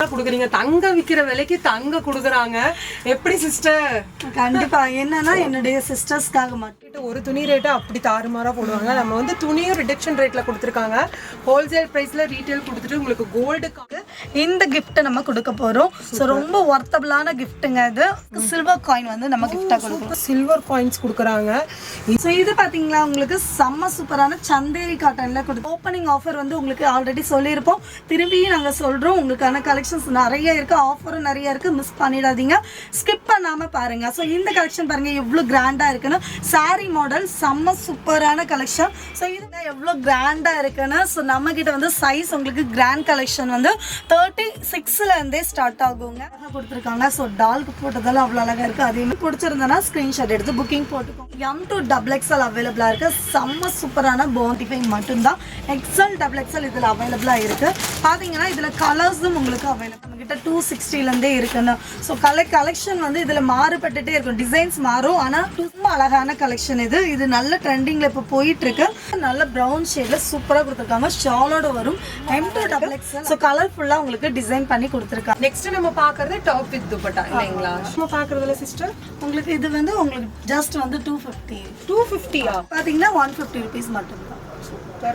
குடுக்குறீங்க. தங்க விக்கிற விலைக்கு தங்க குடுக்குறாங்க. எப்படி சிஸ்டர்? கண்டிப்பா. என்னன்னா என்னுடைய சிஸ்டர்ஸ்க்காக மட்டும் ஒரு துணி ரேட்டு அப்படி தாறுமாறா போடுவாங்க. நம்ம வந்து துணியும் ரிடக்ஷன் ரேட்ல கொடுத்துருக்காங்க. ஹோல்சேல் பிரைஸ்ல ரீட்டைல் கொடுத்துட்டு உங்களுக்கு கோல்டுக்காக இந்த கிஃப்ட் நம்ம கொடுக்க போறோம். ஸோ ரொம்ப ஒர்த்தபிளான கிஃப்ட்டுங்க. இது சில்வர் காயின் வந்து நம்ம கிஃப்டா கொடுக்குறோம். சில்வர் காயின்ஸ் கொடுக்குறாங்க. ஸோ இது பாத்தீங்களா உங்களுக்கு செம்ம சூப்பரான சந்தேரி காட்டன்ல கொடுத்து ஓப்பனிங் ஆஃபர் வந்து உங்களுக்கு ஆல்ரெடி சொல்லியிருப்போம். திரும்பியும் நாங்கள் சொல்றோம். உங்களுக்கான கலெக்ஷன்ஸ் நிறைய இருக்கு, ஆஃபரும் நிறைய இருக்கு. மிஸ் பண்ணிடாதீங்க, ஸ்கிப் பண்ணாம பாருங்க. ஸோ இந்த கலெக்ஷன் பாருங்க எவ்வளோ கிராண்டா இருக்குன்னு. சாரி மாடல் செம்ம சூப்பரான கலெக்ஷன். ஸோ இது எவ்வளோ கிராண்டா இருக்குன்னு. ஸோ நம்ம கிட்ட வந்து சைஸ் உங்களுக்கு கிராண்ட் கலெக்ஷன் வந்து 36ல இருந்தே ஸ்டார்ட் ஆகுங்க கொடுத்துருக்காங்க. ஸோ டால்க்கு போட்டதெல்லாம் அவ்வளோ அழகா இருக்கு. அதே மாதிரி பிடிச்சிருந்தனா ஸ்கிரீன்ஷாட் எடுத்து புக்கிங் போட்டுக்கோங்க. M to XXL அவைலபிளா இருக்கு. செம்ம சூப்பரான போண்டிஃபை மட்டும்தான். XL XXL இதுல அவைலபிளா இருக்கு. பாத்தீங்கன்னா இதுல கலர்ஸும் உங்களுக்கு அவைலபிள். நம்ம கிட்ட 260ல இருந்தே இருக்குன்னு. ஸோ கலெக்ஷன் வந்து இதுல மாறுபட்டுட்டே இருக்கும். டிசைன்ஸ் மாறும், ஆனா ரொம்ப அழகான கலெக்ஷன் இது. இது நல்ல ட்ரெண்டிங்ல இப்போ போயிட்டு இருக்கு. நல்ல ப்ரௌன் ஷேட்ல சூப்பரா கொடுத்துருக்காங்க. ஷாலோட வரும். M to XXL. ஸோ கலர்ஃபுல்லா உங்களுக்கு டிசைன் பண்ணி கொடுத்துருக்காங்க. நெக்ஸ்ட் நம்ம பாக்குறது டாப் வித் துப்பட்டா இல்லைங்களா? நம்ம பாக்குறதுல சிஸ்டர் உங்களுக்கு இது வந்து உங்களுக்கு ஜஸ்ட் வந்து 250 பாத்தீங்கன்னா 150 rupees மட்டும் தான்.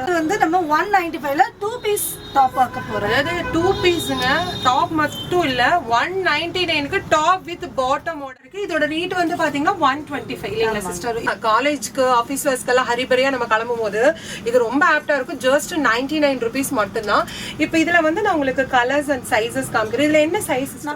இது வந்து நம்ம 195ல 2 பீஸ் டாப் பார்க்க போறோம். அதாவது 2 பீஸ்ங்க. டாப் மட்டும் இல்ல, 199க்கு டாப் வித் பாட்டம் ஓட இருக்கு. இதோட ரேட் வந்து பாத்தீங்கன்னா 125 இல்லைங்களா சிஸ்டர்? காலேஜ்க்கு ஆபீஸ் வேர்ஸ்க்கெல்லாம் ஹரிபரியா நம்ம கிளம்பும் போது இது ரொம்ப ஆப்டா இருக்கும். ஜஸ்ட் 99 rupees மட்டும் தான். இப்போ இதுல வந்து நான் உங்களுக்கு கலர்ஸ் அண்ட் சைஸஸ் காமிக்கிறேன். இதுல என்ன sizes?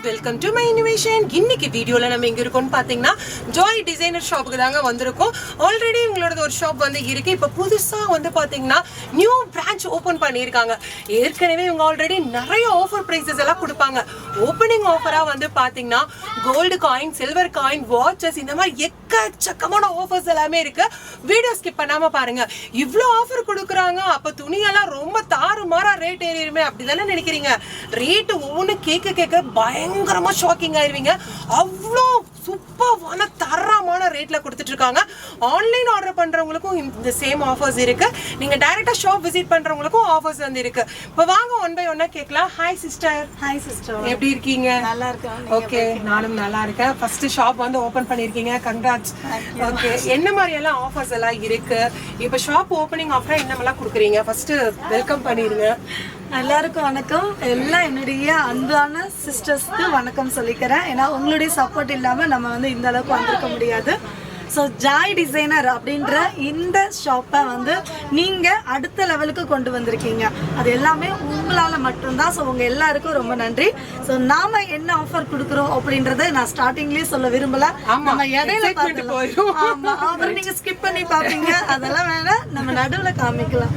Welcome to my innovation. இன்னைக்கு வீடியோல நம்ம எங்க இருக்கோம்னு பாத்தீங்கன்னா ஜாய் டிசைனர் ஷாப்புக்கு தாங்க வந்திருக்கோம். ஆல்ரெடி உங்களோட ஒரு ஷாப் வந்து இருக்கு. இப்போ புதுசா வந்து பாத்தீங்கன்னா நியூ பிரான்ச் ஓபன் பண்ணிருக்காங்க. ஏற்கனவே இவங்க ஆல்ரெடி நிறைய ஆஃபர் பிரைசஸ் எல்லாம் கொடுப்பாங்க. ஓப்பனிங் ஆஃபரா வந்து பாத்தீங்கன்னா gold coin, silver coin, watches, இந்த மாதிரி எக்கச்சக்கமான ஆஃபர்ஸ் எல்லாமே இருக்கு. வீடியோ ஸ்கிப் பண்ணாம பாருங்க. இவ்ளோ ஆஃபர் கொடுக்குறாங்க, அப்ப துணியெல்லாம் ரொம்ப தாறுமாறா ரேட் ஏறிடுமே அப்படிதானே நினைக்கிறீங்க? ரேட் ஒவ்வொன்னு கேட்க பயங்கரமா ஷாக்கிங் ஆயிருவீங்க. அவ்வளோ சூப்பரான தரமான ரேட்ல கொடுத்துட்டு இருக்காங்க. ஆன்லைன் ஆர்டர் பண்றவங்களுக்கும் இந்த சேம் ஆஃபர்ஸ் இருக்கு. நீங்க டைரக்டா ஷாப் விசிட் பண்றவங்களுக்கும் ஆஃபர்ஸ் வந்து இருக்கு. இப்போ வாங்க ஒன் பை ஒன்னா கேட்கலாம். Hi sister. ஹாய் சிஸ்டர், எப்படி இருக்கீங்க? நல்லா இருக்கேன். ஓகே, நானும் நல்லா இருக்கேன். ஃபர்ஸ்ட் ஷாப் வந்து ஓபன் பண்ணிருக்கீங்க, கங்க்ராட்ஸ். ஓகே, என்ன மாதிரி எல்லாம் ஆஃபர்ஸ் எல்லாம் இருக்கு? இப்போ ஷாப் ஓபனிங் ஆஃபரா என்னமெல்லாம் கொடுக்குறீங்க? ஃபர்ஸ்ட் வெல்கம் பண்ணிருங்க. எல்லாருக்கும் வணக்கம். எல்லாம் என்னுடைய அன்பான சிஸ்டர்ஸ்க்கு வணக்கம் சொல்லிக்கிறேன். ஏன்னா உங்களுடைய சப்போர்ட் இல்லாம நம்ம வந்து இந்த அளவுக்கு வந்திருக்க முடியாது. ஸோ ஜாய் டிசைனர் அப்படின்ற இந்த ஷாப்பை வந்து நீங்கள் அடுத்த லெவலுக்கு கொண்டு வந்திருக்கீங்க. அது எல்லாமே உங்களால் மட்டும்தான். ஸோ உங்கள் எல்லாருக்கும் ரொம்ப நன்றி. ஸோ நாம என்ன ஆஃபர் கொடுக்குறோம் அப்படின்றத நான் ஸ்டார்டிங்லேயே சொல்ல விரும்பல. நம்ம இடையில பார்த்துக்கலாம். ஆமாம், அப்புறம் நீங்கள் ஸ்கிப் பண்ணி பார்ப்பீங்க. அதெல்லாம் வேணாம், நம்ம நடுவில் காமிக்கலாம்.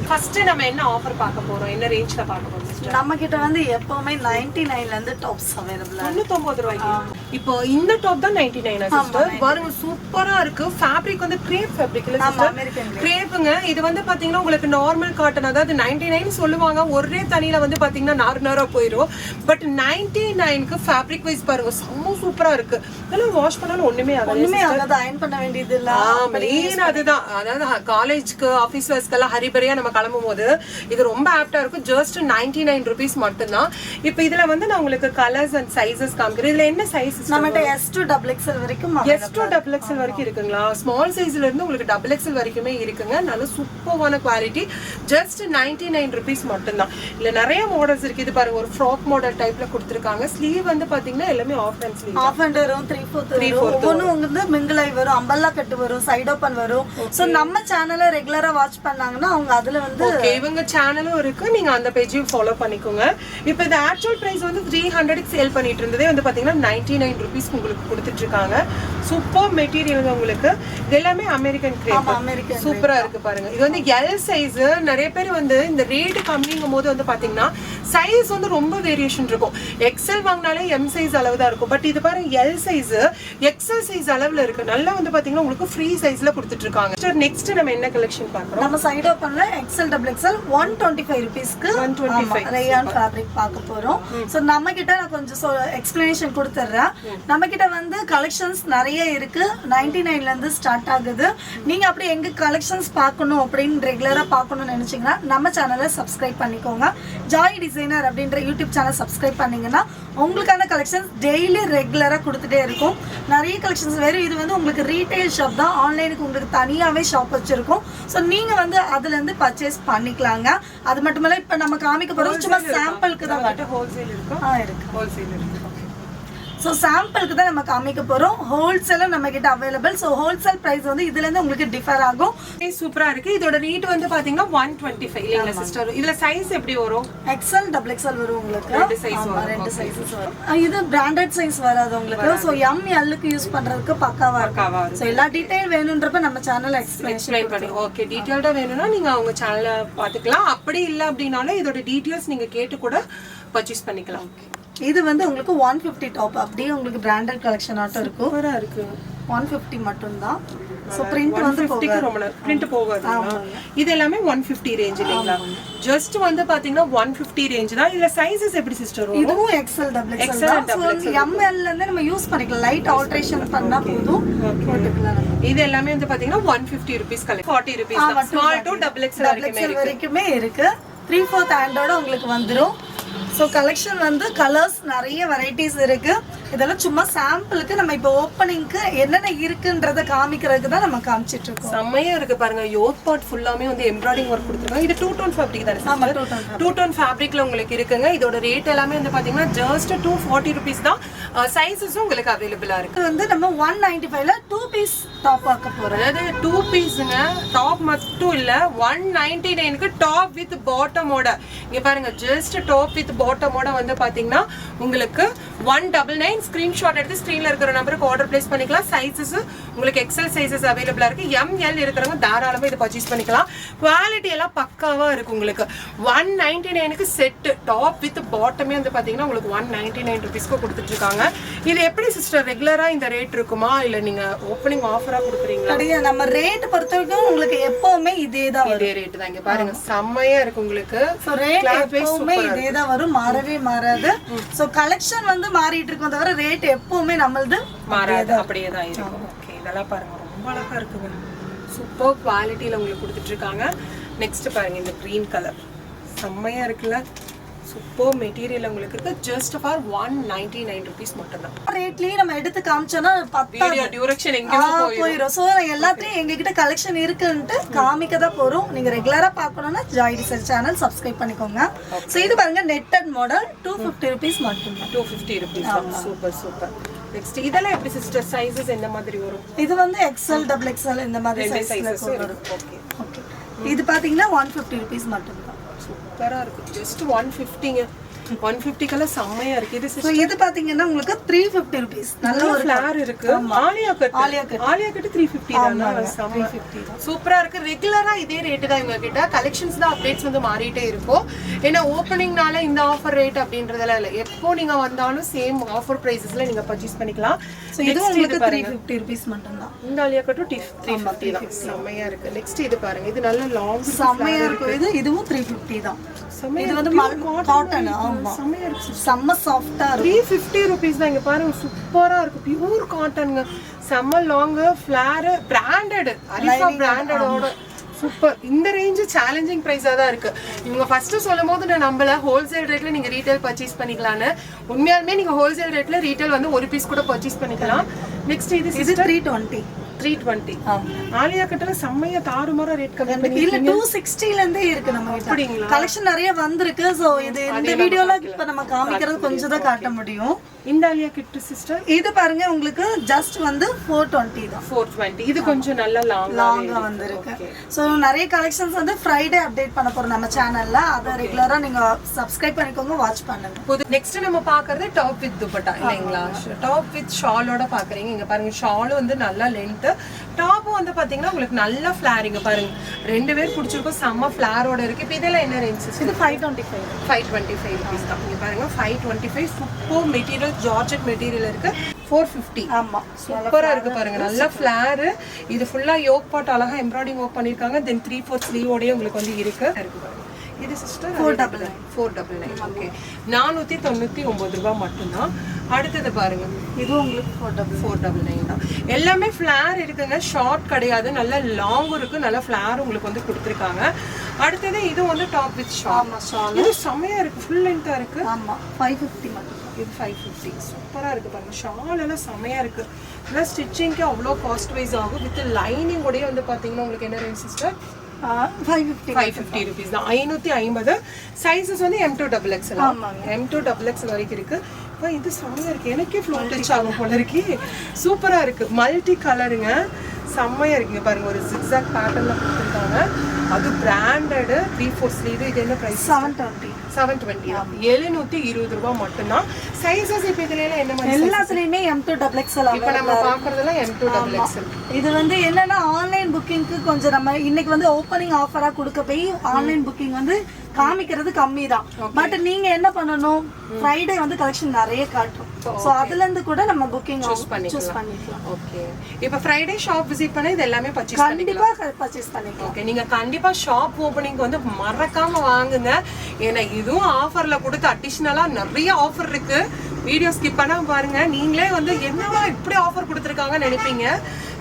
ஃபர்ஸ்ட் நம்ம என்ன ஆஃபர் பார்க்க போறோம்? என்ன ரேஞ்ச்ல பார்க்க போறோம் சிஸ்டர்? நம்ம கிட்ட வந்து எப்பவுமே 99ல இருந்து டாப்ஸ் அவைலபிள். 99 ரூபாய்க்கு. இப்போ இந்த டாப் தான் 99 சிஸ்டர். பாருங்க சூப்பரா இருக்கு. ஃபேப்ரிக் வந்து கிரேப் ஃபேப்ரிக் இல்ல சிஸ்டர்? கிரேப்ங்க. இது வந்து பாத்தீங்கன்னா உங்களுக்கு நார்மல் காட்டன், அதாவது 99 சொல்லுவாங்க. ஒரே தனியில வந்து பாத்தீங்கன்னா நார்மலா போயிடும். பட் 99க்கு ஃபேப்ரிக் வைஸ் பாருங்க செம்ம சூப்பரா இருக்கு. இதெல்லாம் வாஷ் பண்ணாலும் ஒண்ணுமே ஆகாது, அயர்ன் பண்ண வேண்டியது இல்ல. மெயின் அதுதான். அதாவது காலேஜ்க்கு ஆபீஸ் வேர்ஸ்க்கெல்லாம் ஹரிபரியா நம்ம கிளம்பும் போது இது ரொம்ப ஆப்டா இருக்கும். ஜஸ்ட் 99 rupees மட்டும்தான். இப்போ இதுல வந்து நான் உங்களுக்கு கலர்ஸ் அண்ட் சைஸஸ் காமிக்கிறேன். இதுல என்ன சைஸஸ்? நம்மட்ட S to XXL வரைக்கும் S to XXL வரைக்கும் இருக்குங்களா? ஸ்மால் சைஸ்ல இருந்து உங்களுக்கு XXL வரைக்குமே இருக்குங்க. நல்ல சூப்பரான குவாலிட்டி. ஜஸ்ட் 99 rupees மட்டும்தான். இல்ல நிறைய மாடல்ஸ் இருக்கு. இது பாருங்க, ஒரு ஃப்ராக் மாடல் டைப்ல கொடுத்திருக்காங்க. ஸ்லீவ் வந்து பாத்தீங்கன்னா எல்லாமே half and sleeve. Half and வரும், 3/4 ஒவ்வொன்னு உங்களுக்கு மிங்கிள் ஆகி வரும், அம்பல்லா கட்டு வரும், சைடு ஓபன் வரும். சோ நம்ம சேனலை ரெகுலரா வாட்ச் பண்ணாங்கன்னா அவங்க அதுல வந்து ஓகே, இவங்க சேனலும் இருக்கு. நீங்க அந்த பேஜையும் ஃபாலோ பண்ணிக்கோங்க. இப்போ இந்த ஆக்சுவல் பிரைஸ் வந்து 300க்கு சேல் பண்ணிட்டு இருந்ததே வந்து பாத்தீங்கன்னா 99 rupees உங்களுக்கு கொடுத்துட்டு இருக்காங்க. சூப்பர் மெட்டீரியல் உங்களுக்கு. இது எல்லாமே அமெரிக்கன் கிரேப். சூப்பரா இருக்கு பாருங்க. இது வந்து எல் சைஸ். நிறைய பேர் வந்து இந்த ரேட் கம்மிங்கும் போது வந்து பாத்தீங்கன்னா சைஸ் வந்து ரொம்ப வேரியேஷன் இருக்கும். எக்ஸ்எல் வாங்கினாலே எம் சைஸ் அளவு தான் இருக்கும். பட் இது பாருங்க எல் சைஸ், எக்ஸ்எல் சைஸ் அளவுல இருக்கு. நல்லா வந்து பாத்தீங்கன்னா உங்களுக்கு ஃப்ரீ சைஸ்ல கொடுத்துட்டு இருக்காங்க. நெக்ஸ்ட் நம்ம என்ன கலெக்ஷன் பாக்குறோம்? நம்ம சைடு ஓபன்ல XL XXL 125 rupeesக்கு 125 ரேயான் ஃபேப்ரிக் பார்க்க போறோம். சோ நம்ம கிட்ட நான் கொஞ்சம் எக்ஸ்பிளனேஷன் கொடுத்துறேன். நம்ம கிட்ட வந்து கலெக்ஷன்ஸ் நிறைய இருக்கு. 99 ல இருந்து ஸ்டார்ட் ஆகுது. நீங்க அப்படி எங்க கலெக்ஷன்ஸ் பார்க்கணும் அப்படின்னு ரெகுலரா பார்க்கணும்னு நினைச்சீங்கன்னா நம்ம சேனலை சப்ஸ்கிரைப் பண்ணிக்கோங்க. ஜாய் டிசைனர் அப்படின்ற யூடியூப் சேனல் சப்ஸ்கிரைப் பண்ணீங்கன்னா உங்களுக்கான கலெக்ஷன்ஸ் டெய்லி ரெகுலரா கொடுத்துட்டே இருக்கும். நிறைய கலெக்ஷன்ஸ் வேறு. இது வந்து உங்களுக்கு ரீட்டைல் ஷாப் தான். ஆன்லைனுக்கு உங்களுக்கு தனியாவே ஷாப் வச்சிருக்கோம். ஸோ நீங்க வந்து அதுல இருந்து பர்ச்சேஸ் பண்ணிக்கலாங்க. அது மட்டும் இல்ல இப்ப நம்ம காமிக்க போறோம் சும்மா சாம்பிளுக்கு தான். ஹோல்சேல் இருக்கு. இருக்கு ஹோல்சேல் இருக்கு. ஸோ சாம்பிளுக்கு தான் நம்ம காமிக்க போறோம். ஹோல்சேலும் நம்ம கிட்ட அவைலபிள். ஸோ ஹோல்சேல் பிரைஸ் வந்து இதுல இருந்து உங்களுக்கு டிஃபர் ஆகும். சூப்பரா இருக்கு. இதோட ரேட் வந்து பாத்தீங்கன்னா 125 இல்லைங்களா சிஸ்டர்? இதுல சைஸ் எப்படி வரும்? XL XXL வரும் உங்களுக்கு. ரெண்டு சைஸ் வரும். ரெண்டு சைஸஸ் வரும். இது பிராண்டட் சைஸ் வராது உங்களுக்கு. ஸோ ML க்கு யூஸ் பண்றதுக்கு பக்காவா இருக்கும். ஸோ எல்லா டீடைல் வேணும்ன்றப்ப நம்ம சேனல்ல எக்ஸ்பிளைன் பண்ணி ஓகே. டீடைல்டா வேணும்னா நீங்க அவங்க சேனல்ல பாத்துக்கலாம். அப்படி இல்ல அப்படினாலும் இதோட டீடைல்ஸ் நீங்க கேட்டு கூட பர்ச்சேஸ் பண்ணிக்கலாம். இது வந்து உங்களுக்கு 150 டாப். அப்படியே உங்களுக்கு பிராண்டட் கலெக்ஷன் ஆட்டம் இருக்கும். சூப்பரா இருக்கு. 150 மட்டும் தான். சோ பிரிண்ட் வந்து பிரிண்ட் போகாது. இது எல்லாமே 150 ரேஞ்ச் இல்லைங்களா? ஜஸ்ட் வந்து பாத்தீங்கன்னா 150 ரேஞ்ச் தான். இதுல சைஸஸ் எப்படி சிஸ்டர் வரும்? இதுவும் XL XXL தான். சோ ML ல இருந்து நம்ம யூஸ் பண்ணிக்கலாம். லைட் ஆல்டரேஷன் பண்ணா போதும். போட்டுக்கலாம். இது எல்லாமே வந்து பாத்தீங்கன்னா 150 ரூபீஸ் கலெக்ட். 40 ரூபீஸ் தான். ஸ்மால் டு XXL வரைக்குமே இருக்கு. 3/4 ஹேண்டோட உங்களுக்கு வந்துரும். ஸோ கலெக்ஷன் வந்து கலர்ஸ் நிறைய வெரைட்டிஸ் இருக்கு. இதெல்லாம் சும்மா சாம்பிளுக்கு நம்ம இப்போ ஓப்பனிங்க்கு என்னென்ன இருக்குன்றத காமிக்கிறதுக்கு தான் நம்ம காமிச்சிட்டு இருக்கோம். செம்மையா இருக்கு பாருங்க. யோக் பார்ட் ஃபுல்லாமே வந்து எம்ப்ராய்டிங் ஒர்க் கொடுத்துருக்காங்க. இது 2 டோன் ஃபேப்ரிக் தானே? ஆமா 2 டோன் ஃபேப்ரிக்ல உங்களுக்கு இருக்குங்க. இதோட ரேட் எல்லாமே வந்து பாத்தீங்கன்னா ஜஸ்ட் 240 ரூபீஸ் தான். சைஸஸும் உங்களுக்கு அவைலபிளா இருக்கு. இது வந்து நம்ம 195ல 2 பீஸ் டாப் பார்க்க போறோம். அதாவது 2 பீஸ்ங்க. டாப் மட்டும் இல்ல 199க்கு டாப் வித் பாட்டமோட. இங்க பாருங்க ஜஸ்ட் டாப் வித் பாட்டமோட வந்து பாத்தீங்கன்னா உங்களுக்கு 199. ஸ்கிரீன்ஷாட் எடுத்து ஸ்கிரீன்ல இருக்கிற நம்பருக்கு ஆர்டர் பிளேஸ் பண்ணிக்கலாம். சைஸஸ் உங்களுக்கு XL சைஸஸ் அவைலபிளா இருக்கு. ML இருக்கிறவங்க தாராளமா இதை பர்ச்சேஸ் பண்ணிக்கலாம். குவாலிட்டி எல்லாம் பக்காவா இருக்கு. உங்களுக்கு 199க்கு செட் டாப் வித் பாட்டமே வந்து பாத்தீங்கன்னா உங்களுக்கு 199 ரூபீஸ்க்கு கொடுத்துட்டு இருக்காங்க. இது எப்படி சிஸ்டர் ரெகுலரா இந்த ரேட் இருக்குமா இல்ல நீங்க ஓப்பனிங் ஆஃபரா கொடுக்குறீங்களா? கிடையாது. நம்ம ரேட் பொறுத்தவரைக்கும் உங்களுக்கு எப்பவுமே இதே ரேட் தான். இங்க பாருங்க செம்மையா இருக்கு உங்களுக்கு. சோ ரேட் எப்பவுமே இதே தான் வரும். மாறவே மாறாது. சோ கலெக்ஷன் வந்து மாறிட்டு இருக்கும் தவிர ரேட் எப்பவுமே நம்மளது மாறாது. அப்படியே தான் இருக்கும். ஓகே. இதெல்லாம் பாருங்க ரொம்ப அழகா இருக்குங்க. சூப்பர் குவாலிட்டியில உங்களுக்கு கொடுத்துட்டு இருக்காங்க. நெக்ஸ்ட் பாருங்க இந்த கிரீன் கலர் செம்மையா இருக்குல்ல. சூப்பர் மெட்டீரியல் உங்களுக்கு இருக்கு. ஜஸ்ட் ஃபார் 199 ரூபீஸ் மட்டும் தான். ரேட்லயே நம்ம எடுத்து காமிச்சோம்னா வீடியோ டியூரேஷன் எங்கேயோ போயிடும். சோ எல்லாத்தையும் எங்ககிட்ட கலெக்ஷன் இருக்குன்ட்டு காமிக்க தான் போறோம். நீங்க ரெகுலரா பார்க்கணும்னா ஜாய் டிசைன் சேனல் சப்ஸ்கிரைப் பண்ணிக்கோங்க. சோ இது பாருங்க நெட்டட் மாடல் 250 ரூபீஸ் மட்டும் தான். 250 ரூபீஸ். Super super. நெக்ஸ்ட் இதெல்லாம் எப்படி சிஸ்டர் சைஸஸ் எந்த மாதிரி வரும்? இது வந்து XL XXL இந்த மாதிரி சைஸஸ் வரும். Okay okay. இது பாத்தீங்கன்னா 150 ரூபீஸ் மட்டும் தான். சூப்பரா இருக்கு. ஜஸ்ட் 150ங்க. 150க்கெல்லாம் செம்மையா இருக்கு. இது பாத்தீங்கன்னா உங்களுக்கு 350 ரூபீஸ். நல்ல ஒரு ஃபிளேர் இருக்கு. ஆலியா கட் 350 தானா? சூப்பரா இருக்கு. ரெகுலரா இதே ரேட் தான் இவங்க கிட்ட. கலெக்ஷன்ஸ் தான் அப்டேட்ஸ் வந்து மாறிட்டே இருக்கும். ஏன்னா ஓப்பனிங்னால இந்த ஆஃபர் ரேட் அப்படின்றதெல்லாம் இல்ல. எப்போ நீங்க வந்தாலும் சேம் ஆஃபர் பிரைசஸ்ல நீங்க பர்ச்சேஸ் பண்ணிக்கலாம். இது உங்களுக்கு 350 ரூபீஸ் மட்டும் தான். இந்த ஆலியா கட் 350 தான். செம்மையா இருக்கு. நெக்ஸ்ட் இது பாருங்க. இது நல்ல லாங் செம்மையா இருக்கு. இதுவும் 350 தான். இது வந்து காட்டன். செம்மையா இருக்கு. செம்ம சாஃப்ட்டா இருக்கு. 350 ரூபீஸ் தான். இங்க பாருங்க சூப்பரா இருக்கு. பியூர் காட்டன்ங்க. செம்ம லாங் ஃபிளேர் பிராண்டட். அரிஃபா பிராண்டடோட சூப்பர். இந்த ரேஞ்ச் சேலஞ்சிங் பிரைஸா தான் இருக்கு. இவங்க ஃபர்ஸ்ட் சொல்லும்போது நான் நம்பல ஹோல்சேல் ரேட்ல நீங்க ரீட்டைல் பர்ச்சேஸ் பண்ணிக்கலாம்னு. உண்மையாலுமே நீங்க ஹோல்சேல் ரேட்ல ரீட்டைல் வந்து ஒரு பீஸ் கூட பர்ச்சேஸ் பண்ணிக்கலாம். நெக்ஸ்ட் இது 320. ஆலியா கட்டல செம்மையா தாறுமாறா ரேட் கம்மி பண்ணி இல்ல 260 ல இருந்தே இருக்கு நம்ம கிட்ட. கலெக்ஷன் நிறைய வந்திருக்கு. சோ இது இந்த வீடியோல இப்ப நம்ம காமிக்கிறது கொஞ்சம் தான் காட்ட முடியும். இந்த ஆலியா கிட் சிஸ்டர் இது பாருங்க உங்களுக்கு ஜஸ்ட் வந்து 420 தான். 420. இது கொஞ்சம் நல்ல லாங்கா வந்திருக்கு. சோ நிறைய கலெக்ஷன்ஸ் வந்து ஃப்ரைடே அப்டேட் பண்ண போறோம் நம்ம சேனல்ல. அத ரெகுலரா நீங்க சப்ஸ்கிரைப் பண்ணிக்கோங்க, வாட்ச் பண்ணுங்க. நெக்ஸ்ட் நம்ம பார்க்கிறது டாப் வித் துப்பட்டா இல்லைங்களா? டாப் வித் ஷாலோட பாக்குறீங்க. இங்க பாருங்க ஷால் வந்து நல்ல லென்த். டாப் வந்து பாத்தீங்கன்னா உங்களுக்கு நல்ல ஃபிளாரிங் பாருங்க, 2 பேர் பிடிச்சிருக்கும், செம்ம ஃபிளாரோட இருக்கு. இப்போ இதெல்லாம் என்ன ரேஞ்ச்? இது 525 rupees தான். இங்க பாருங்க 525 சூப்பர் மெட்டீரியல், ஜார்ஜெட் மெட்டீரியல் இருக்கு. 450. ஆமா, சூப்பரா இருக்கு பாருங்க, நல்ல ஃபிளார். இது ஃபுல்லா யோக் பாட் அழகா எம்ப்ராய்டிங் ஒர்க் பண்ணிருக்காங்க. தென் 3/4 ஸ்லீவோடயே உங்களுக்கு வந்து இருக்கு பாருங்க. இது சிஸ்டர் 499. ஓகே, 499 ரூபாய் மட்டும்தான். அடுத்தது பாருங்க, இது உங்களுக்கு 499 தான். எல்லாமே ஃபிளார் இருக்குங்க, ஷார்ட் கிடையாது, நல்ல லாங் இருக்கு, நல்ல ஃபிளார் உங்களுக்கு வந்து கொடுத்துருக்காங்க. அடுத்தது இது வந்து டாப் வித் ஷால். இது செமையா இருக்கு, ஃபுல் லென்த்தா இருக்கு. ஆமா, 550 மட்டும். இது 550. சூப்பரா இருக்கு பாருங்க, ஷால் எல்லாம் செமையா இருக்கு. ப்ளஸ் ஸ்டிச்சிங்க்கு அவ்வளோ காஸ்ட் வைஸ் ஆகும். வித் லைனிங் உடைய வந்து பாத்தீங்கன்னா உங்களுக்கு என்ன ரேஞ்ச் சிஸ்டர்? 550 rupees தான். 550. சைஸஸ் வந்து M2XXL. M2XXL வரைக்கும் இருக்கு. இது செம்மையா இருக்கு, எனக்கே ஃப்ளோட் டச் ஆகும் போல இருக்கு. சூப்பரா இருக்கு, மல்டி கலருங்க, செம்மையா இருக்குங்க பாருங்க. ஒரு zigzag பேட்டர்ன்ல கொடுத்துருக்காங்க. அது பிராண்டட் 3/4 ஸ்லீவ். இது என்ன பிரைஸ்? 720. 720 ரூபாய் மட்டும்தான். சைஸஸ் இப்போ இதுல எல்லாம் என்ன மாதிரி? எல்லாத்துலயுமே M2XXL. இப்போ நம்ம பார்க்கறதெல்லாம் M2XXL. இது வந்து என்னன்னா ஆன்லைன் புக்கிங்க்கு கொஞ்சம் நம்ம இன்னைக்கு வந்து ஓப்பனிங் ஆஃபரா கொடுக்க போய் ஆன்லைன் புக்கிங் வந்து காமிக்கிறது கம்மி தான். பட் நீங்க என்ன பண்ணணும், ஃப்ரைடே வந்து கலெக்ஷன் நிறைய காட்டும். சோ அதுல இருந்து கூட நம்ம புக்கிங் சூஸ் பண்ணிக்கலாம். ஓகே, இப்போ ஃப்ரைடே ஷாப் விசிட் பண்ணா இது எல்லாமே பர்ச்சேஸ் கண்டிப்பா பர்ச்சேஸ் பண்ணிக்கலாம். ஓகே, நீங்க கண்டிப்பா ஷாப் ஓபனிங் வந்து மறக்காம வாங்குங்க. ஏன்னா இதுவும் ஆஃபர்ல கொடுத்து அடிஷனலா நிறைய ஆஃபர் இருக்கு. வீடியோ ஸ்கிப் பண்ணாம பாருங்க, நீங்களே வந்து என்னவா இப்படி ஆஃபர் கொடுத்துருக்காங்கன்னு நினைப்பீங்க.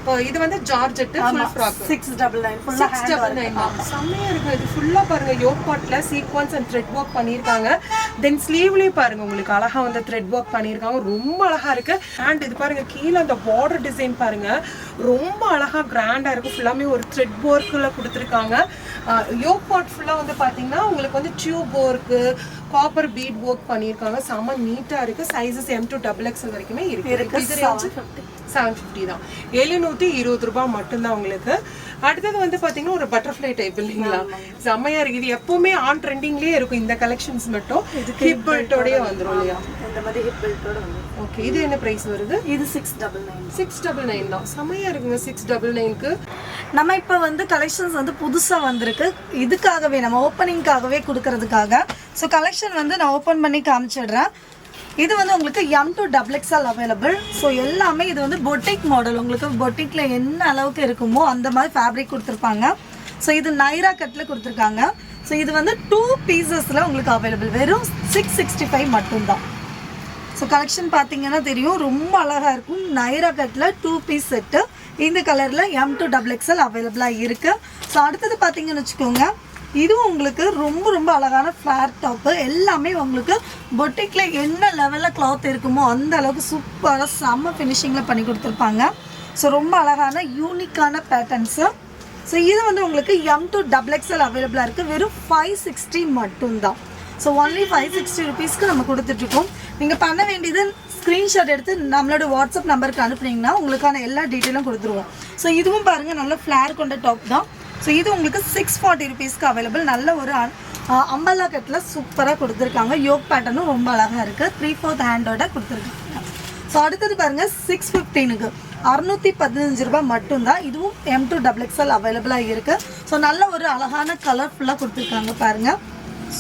இப்போ இது வந்து ஜார்ஜெட் ஃபுல் ஃப்ராக் 699 ஃபுல்லா 699. செம்மையா இருக்கு. இது ஃபுல்லா பாருங்க யோக் பாட்ல சீக்வென்ஸ் அண்ட் த்ரெட் வொர்க் பண்ணிருக்காங்க. தென் ஸ்லீவ்லயே பாருங்க உங்களுக்கு அழகா வந்து த்ரெட் வொர்க் பண்ணிருக்காங்க, ரொம்ப அழகா இருக்கு. அண்ட் இது பாருங்க கீழே அந்த பார்டர் டிசைன் பாருங்க, ரொம்ப அழகா கிராண்டா இருக்கு. ஃபுல்லாமே ஒரு த்ரெட் ஒர்க்ல கொடுத்துருக்காங்க. யோக் பாட் ஃபுல்லா வந்து பாத்தீங்கன்னா உங்களுக்கு வந்து tube work, copper beat work பண்ணிருக்காங்க, செம்ம நீட்டா இருக்கு. சைஸஸ் M2XXL வரைக்குமே இருக்கு. 750 தான். 720 ரூபாய் மட்டும்தான் உங்களுக்கு. அடுத்தது வந்து பாத்தீங்கன்னா ஒரு பட்டர்ஃப்ளை டைப் இல்லைங்களா, செம்மையா இருக்கு. இது எப்பவுமே ஆன் ட்ரெண்டிங்லயே இருக்கும். இந்த கலெக்ஷன்ஸ் மட்டும் ஹிப் பெல்ட்டோடயே வந்துரும் இல்லையா? இந்த மாதிரி ஹிப் பெல்ட்டோட வந்து. ஓகே, இது என்ன பிரைஸ் வருது? இது 699. 699 தான். செம்மையா இருக்குங்க 699க்கு. நம்ம இப்போ வந்து கலெக்ஷன்ஸ் வந்து புதுசா வந்திருக்கு. இதுக்காகவே நம்ம ஓப்பனிங்காகவே கொடுக்கறதுக்காக. ஸோ கலெக்ஷன் வந்து நான் ஓப்பன் பண்ணி காமிச்சிடுறேன். இது வந்து உங்களுக்கு M2XXL அவைலபிள். ஸோ எல்லாமே இது வந்து பொட்டிக் மாடல். உங்களுக்கு பொட்டிக்ல என்ன அளவுக்கு இருக்குமோ அந்த மாதிரி ஃபேப்ரிக் கொடுத்துருப்பாங்க. ஸோ இது நைரா கட்டில் கொடுத்துருக்காங்க. ஸோ இது வந்து 2 பீசஸில் உங்களுக்கு அவைலபிள். வெறும் 665 மட்டும்தான். ஸோ கலெக்ஷன் பார்த்தீங்கன்னா தெரியும், ரொம்ப அழகாக இருக்கும். நைரா கட்டில் 2 பீஸ் செட்டு இந்த கலரில் M2XXL அவைலபிளாக இருக்குது. ஸோ அடுத்தது பார்த்தீங்கன்னு வச்சுக்கோங்க, இதுவும் உங்களுக்கு ரொம்ப ரொம்ப அழகான ஃப்ளார் டாப்பு. எல்லாமே உங்களுக்கு பொட்டிக்கில் என்ன லெவலில் கிளாத் இருக்குமோ அந்த அளவுக்கு சூப்பராக செம்ம ஃபினிஷிங்கில் பண்ணி கொடுத்துருப்பாங்க. ஸோ ரொம்ப அழகான யூனிக்கான பேட்டர்ன்ஸு. ஸோ இது வந்து உங்களுக்கு M2XXL அவைலபிளாக இருக்குது. வெறும் 560 மட்டும்தான். ஸோ ஒன்லி 560 ருபீஸ்க்கு நம்ம கொடுத்துட்ருக்கோம். நீங்கள் பண்ண வேண்டியது ஸ்க்ரீன்ஷாட் எடுத்து நம்மளோட வாட்ஸ்அப் நம்பருக்கு அனுப்புனீங்கன்னா உங்களுக்கான எல்லா டீட்டெயிலும் கொடுத்துருவோம். ஸோ இதுவும் பாருங்கள் நல்ல ஃப்ளார் கொண்ட டாப் தான். ஸோ இது உங்களுக்கு 640 ருபீஸ்க்கு அவைலபிள். நல்ல ஒரு அம்பல்லா கட்டில் சூப்பராக கொடுத்துருக்காங்க. யோக் பேட்டர்னும் ரொம்ப அழகாக இருக்குது. 3/4 ஹேண்டோட கொடுத்துருக்காங்க. ஸோ அடுத்தது பாருங்கள் 615க்கு 615 ரூபாய் மட்டும்தான். இதுவும் M2XXL அவைலபிளாக இருக்குது. ஸோ நல்ல ஒரு அழகான கலர்ஃபுல்லாக கொடுத்துருக்காங்க பாருங்கள்,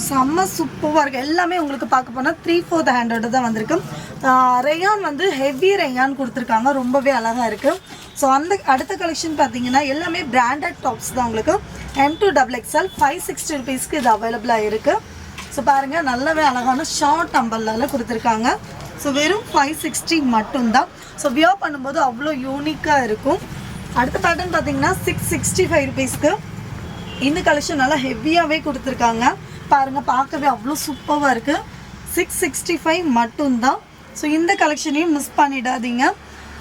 செம்ம சூப்பராக இருக்குது. எல்லாமே உங்களுக்கு பார்க்க போனால் 3/4 ஹேண்டோட தான் வந்திருக்கு. ரேயான் வந்து ஹெவி ரேயான் கொடுத்துருக்காங்க, ரொம்பவே அழகாக இருக்குது. ஸோ அந்த அடுத்த கலெக்ஷன் பார்த்தீங்கன்னா எல்லாமே பிராண்டட் டாப்ஸ் தான். உங்களுக்கு M2XXL 560 ருபீஸ்க்கு இது அவைலபிளாக இருக்குது. ஸோ பாருங்கள் நல்லாவே அழகான ஷார்ட் அம்பல்லால் கொடுத்துருக்காங்க. ஸோ வெறும் 560 மட்டும்தான். ஸோ வியர் பண்ணும்போது அவ்வளோ யூனிக்காக இருக்கும். அடுத்த பேட்டர்ன் பார்த்தீங்கன்னா 665 ருபீஸ்க்கு இந்த கலெக்ஷன் நல்லா ஹெவியாகவே கொடுத்துருக்காங்க. பாருங்கள் பார்க்கவே அவ்வளோ சூப்பராக இருக்குது. 665 மட்டும்தான். ஸோ இந்த கலெக்ஷனையும் மிஸ் பண்ணிடாதீங்க.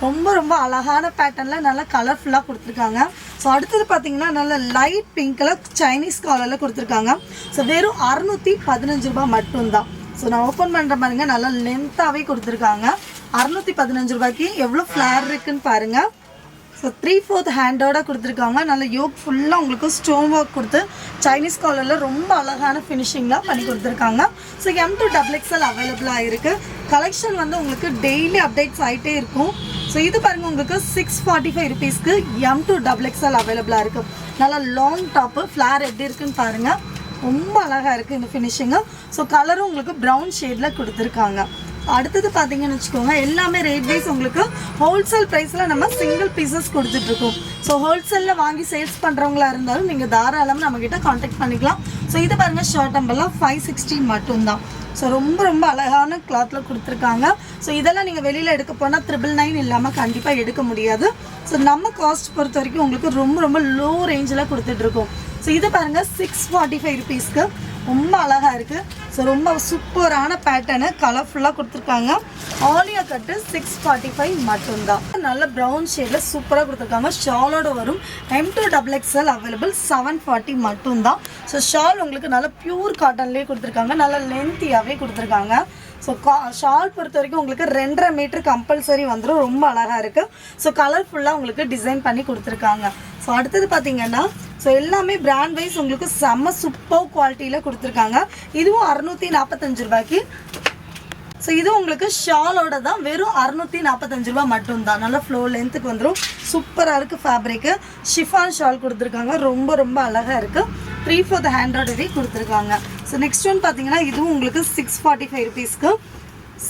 ரொம்ப ரொம்ப அழகான பேட்டர்னில் நல்லா கலர்ஃபுல்லாக கொடுத்துருக்காங்க. ஸோ அடுத்தது பார்த்தீங்கன்னா நல்ல லைட் பிங்க்கில் சைனீஸ் காலரில் கொடுத்துருக்காங்க. ஸோ வெறும் 615 ரூபாய் மட்டும்தான். ஸோ நான் ஓப்பன் பண்ணுற பாருங்க, நல்லா லென்த்தாகவே கொடுத்துருக்காங்க. 615 ரூபாய்க்கு எவ்வளோ ஃப்ளார் இருக்குன்னு பாருங்கள். ஸோ 3/4 ஹேண்டோட கொடுத்துருக்காங்க. நல்ல யோக் ஃபுல்லாக உங்களுக்கு ஸ்டோன் ஒர்க் கொடுத்து சைனீஸ் காலரில் ரொம்ப அழகான ஃபினிஷிங்லாம் பண்ணி கொடுத்துருக்காங்க. ஸோ M2XXL அவைலபிளாக இருக்குது. கலெக்ஷன் வந்து உங்களுக்கு டெய்லி அப்டேட்ஸ் ஆகிட்டே இருக்கும். ஸோ இது பாருங்க உங்களுக்கு 645 rupeesக்கு M2 XXL அவைலபிளாக இருக்குது. நல்லா லாங் டாப்பு ஃப்ளார் எப்படி இருக்குன்னு பாருங்கள். ரொம்ப அழகாக இருக்குது இந்த ஃபினிஷிங்கு. ஸோ கலரும் உங்களுக்கு ப்ரௌன் ஷேடில் கொடுத்துருக்காங்க. அடுத்தது பார்த்தீங்கன்னு வச்சுக்கோங்க, எல்லாமே ரேட் வைஸ் உங்களுக்கு ஹோல்சேல் ப்ரைஸில் நம்ம சிங்கிள் பீசஸ் கொடுத்துட்ருக்கோம். ஸோ ஹோல்சேலில் வாங்கி சேல்ஸ் பண்ணுறவங்களா இருந்தாலும் நீங்கள் தாராளமாக நம்மக்கிட்ட காண்டாக்ட் பண்ணிக்கலாம். ஸோ இது பாருங்கள் ஷார்ட் அம்பெல்லாம் 560 மட்டும்தான். ஸோ ரொம்ப ரொம்ப அழகான கிளாத்தில் கொடுத்துருக்காங்க. ஸோ இதெல்லாம் நீங்கள் வெளியில் எடுக்க போனால் 999 இல்லாமல் கண்டிப்பாக எடுக்க முடியாது. ஸோ நம்ம காஸ்ட் பொறுத்த வரைக்கும் உங்களுக்கு ரொம்ப ரொம்ப லோ ரேஞ்சில் கொடுத்துட்ருக்கோம். ஸோ இது பாருங்கள் 645 rupeesக்கு ரொம்ப அழகாக இருக்குது. ஸோ ரொம்ப சூப்பரான பேட்டர்னு கலர்ஃபுல்லாக கொடுத்துருக்காங்க. ஆலியா கட்டு 645 மட்டும்தான். நல்ல ப்ரௌன் ஷேடில் சூப்பராக கொடுத்துருக்காங்க. ஷாலோட வரும். M2 XXL அவைலபிள் 740 மட்டும்தான். ஸோ ஷால் உங்களுக்கு நல்ல பியூர் காட்டன்லேயே கொடுத்துருக்காங்க. நல்ல லென்த்தியாகவே கொடுத்துருக்காங்க. ஸோ ஷால் பொறுத்த வரைக்கும் உங்களுக்கு 2.5 மீட்டர் கம்பல்சரி வந்துடும். ரொம்ப அழகாக இருக்குது. ஸோ கலர்ஃபுல்லாக உங்களுக்கு டிசைன் பண்ணி கொடுத்துருக்காங்க. ஸோ அடுத்தது பார்த்தீங்கன்னா ஸோ எல்லாமே பிராண்ட் வைஸ் உங்களுக்கு செம்ம சூப்பர் குவாலிட்டியில் கொடுத்துருக்காங்க. இதுவும் 645 ரூபாய்க்கு. ஸோ இது உங்களுக்கு ஷாலோட தான் வெறும் 645 ரூபா மட்டும்தான். நல்லா ஃப்ளோ லென்த்துக்கு வந்துடும். சூப்பராக இருக்குது ஃபேப்ரிக்கு. ஷிஃபான் ஷால் கொடுத்துருக்காங்க. ரொம்ப ரொம்ப அழகாக இருக்குது. 3/4 ஹேண்ட்ராய்டரி கொடுத்துருக்காங்க. ஸோ நெக்ஸ்ட் ஒன் பார்த்தீங்கன்னா இதுவும் உங்களுக்கு 645 rupeesக்கு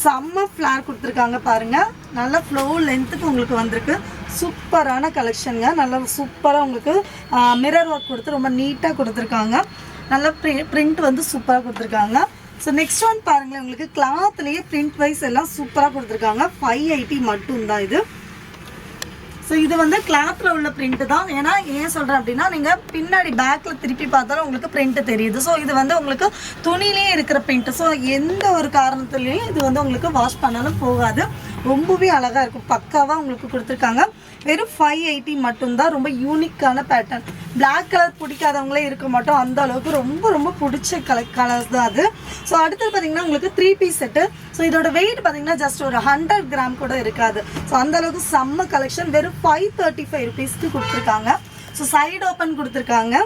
செம்ம ஃப்ளார் கொடுத்துருக்காங்க பாருங்கள். நல்ல ஃப்ளோ லென்த்துக்கு உங்களுக்கு வந்திருக்கு. சூப்பரான கலெக்ஷனுங்க. நல்லா சூப்பராக உங்களுக்கு மிரர் ஒர்க் கொடுத்து ரொம்ப நீட்டாக கொடுத்துருக்காங்க. நல்ல பிரிண்ட் வந்து சூப்பராக கொடுத்துருக்காங்க. ஸோ நெக்ஸ்ட் ஒன் பாருங்களேன், உங்களுக்கு கிளாத்லேயே பிரிண்ட் வைஸ் எல்லாம் சூப்பராக கொடுத்துருக்காங்க. 580 மட்டும்தான் இது. ஸோ இது வந்து கிளாத்தில் உள்ள பிரிண்ட்டு தான். ஏன்னா ஏன் சொல்கிறேன் அப்படின்னா நீங்கள் பின்னாடி பேக்கில் திருப்பி பார்த்தாலும் உங்களுக்கு பிரிண்ட்டு தெரியுது. ஸோ இது வந்து உங்களுக்கு துணியிலே இருக்கிற பிரிண்ட்டு. ஸோ எந்த ஒரு காரணத்துலேயும் இது வந்து உங்களுக்கு வாஷ் பண்ணாலும் போகாது. ரொம்பவே அழகாக இருக்கும். பக்காவாக உங்களுக்கு கொடுத்துருக்காங்க. வெறும் 580 மட்டும்தான். ரொம்ப யூனிக்கான பேட்டர்ன். பிளாக் கலர் பிடிக்காதவங்களே இருக்க மாட்டோம். அந்த அளவுக்கு ரொம்ப ரொம்ப பிடிச்ச கலர்ஸ் தான் அது. ஸோ அடுத்தது பார்த்தீங்கன்னா உங்களுக்கு 3 பீஸ் செட்டு. ஸோ இதோட வெயிட் பார்த்தீங்கன்னா ஜஸ்ட் ஒரு 100 கிராம் கூட இருக்காது. ஸோ அந்த அளவுக்கு செம்ம கலெக்ஷன். வெறும் 535 rupeesக்கு கொடுத்துருக்காங்க. ஸோ சைடு ஓப்பன் கொடுத்துருக்காங்க.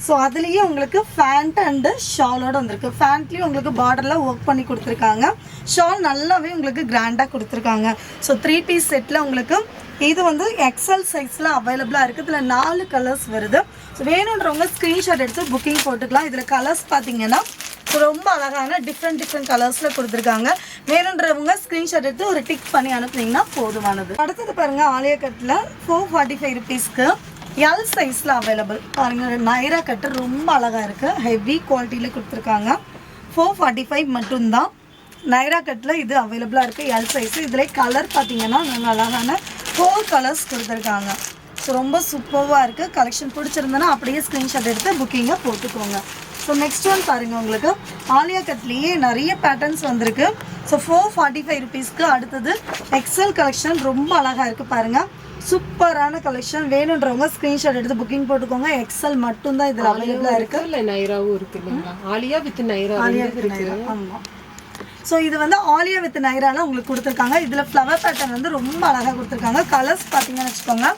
ஸோ அதுலேயே உங்களுக்கு ஃபேண்ட் அண்டு ஷாலோடு வந்திருக்கு. ஃபேண்ட்லேயும் உங்களுக்கு பார்டரில் ஒர்க் பண்ணி கொடுத்துருக்காங்க. ஷால் நல்லாவே உங்களுக்கு கிராண்டாக கொடுத்துருக்காங்க. ஸோ 3 பீஸ் செட்டில் உங்களுக்கு இது வந்து எக்ஸல் சைஸில் அவைலபிளாக இருக்குது. இதில் 4 கலர்ஸ் வருது. ஸோ வேணுன்றவங்க ஸ்க்ரீன்ஷாட் எடுத்து புக்கிங் போட்டுக்கலாம். இதில் கலர்ஸ் பார்த்தீங்கன்னா ரொம்ப அழகான டிஃப்ரெண்ட் கலர்ஸில் கொடுத்துருக்காங்க. வேணுன்றவங்க ஸ்க்ரீன்ஷாட் எடுத்து ஒரு டிக் பண்ணி அனுப்புனீங்கன்னா போதுமானது. அடுத்தது பாருங்கள், ஆலியா கட்டில் 445 rupeesக்கு எல் சைஸில் அவைலபிள். பாருங்கள், நைரா கட்டு ரொம்ப அழகாக இருக்குது. ஹெவி குவாலிட்டியில் கொடுத்துருக்காங்க. 445 மட்டும்தான். நைரா கட்டில் இது அவைலபிளாக இருக்குது எல் சைஸு. இதில் கலர் பார்த்தீங்கன்னா நல்ல அழகான 4 கலர்ஸ் கொடுத்துருக்காங்க. ஸோ ரொம்ப சூப்பராக இருக்குது. கலெக்ஷன் பிடிச்சிருந்தனா அப்படியே ஸ்க்ரீன்ஷாட் எடுத்து புக்கிங்கை போட்டுக்கோங்க. ஸோ நெக்ஸ்ட் ஒன் பாருங்கள், உங்களுக்கு ஆலியா கட்லேயே நிறைய பேட்டர்ன்ஸ் வந்திருக்கு. ஸோ 445 rupeesக்கு அடுத்தது எக்ஸல் கலெக்ஷன் ரொம்ப அழகாக இருக்குது பாருங்கள். சூப்பரான கலெக்ஷன். வேணுன்றவங்க ஸ்க்ரீன்ஷாட் எடுத்து புக்கிங் போட்டுக்கோங்க. எக்ஸல் மட்டும்தான் இதில் அவைலபிளாக இருக்குது. இல்லை நைராவும் இருக்குது இல்லைங்களா? ஆலியா வித் நைரா. ஆலியா வித் நைரா, ஆமாம். ஸோ இது வந்து ஆலியா வித் நைரால உங்களுக்கு கொடுத்துருக்காங்க. இதில் ஃப்ளவர் பேட்டர்ன் வந்து ரொம்ப அழகாக கொடுத்துருக்காங்க. கலர்ஸ் பார்த்தீங்கன்னு வச்சுக்கோங்க,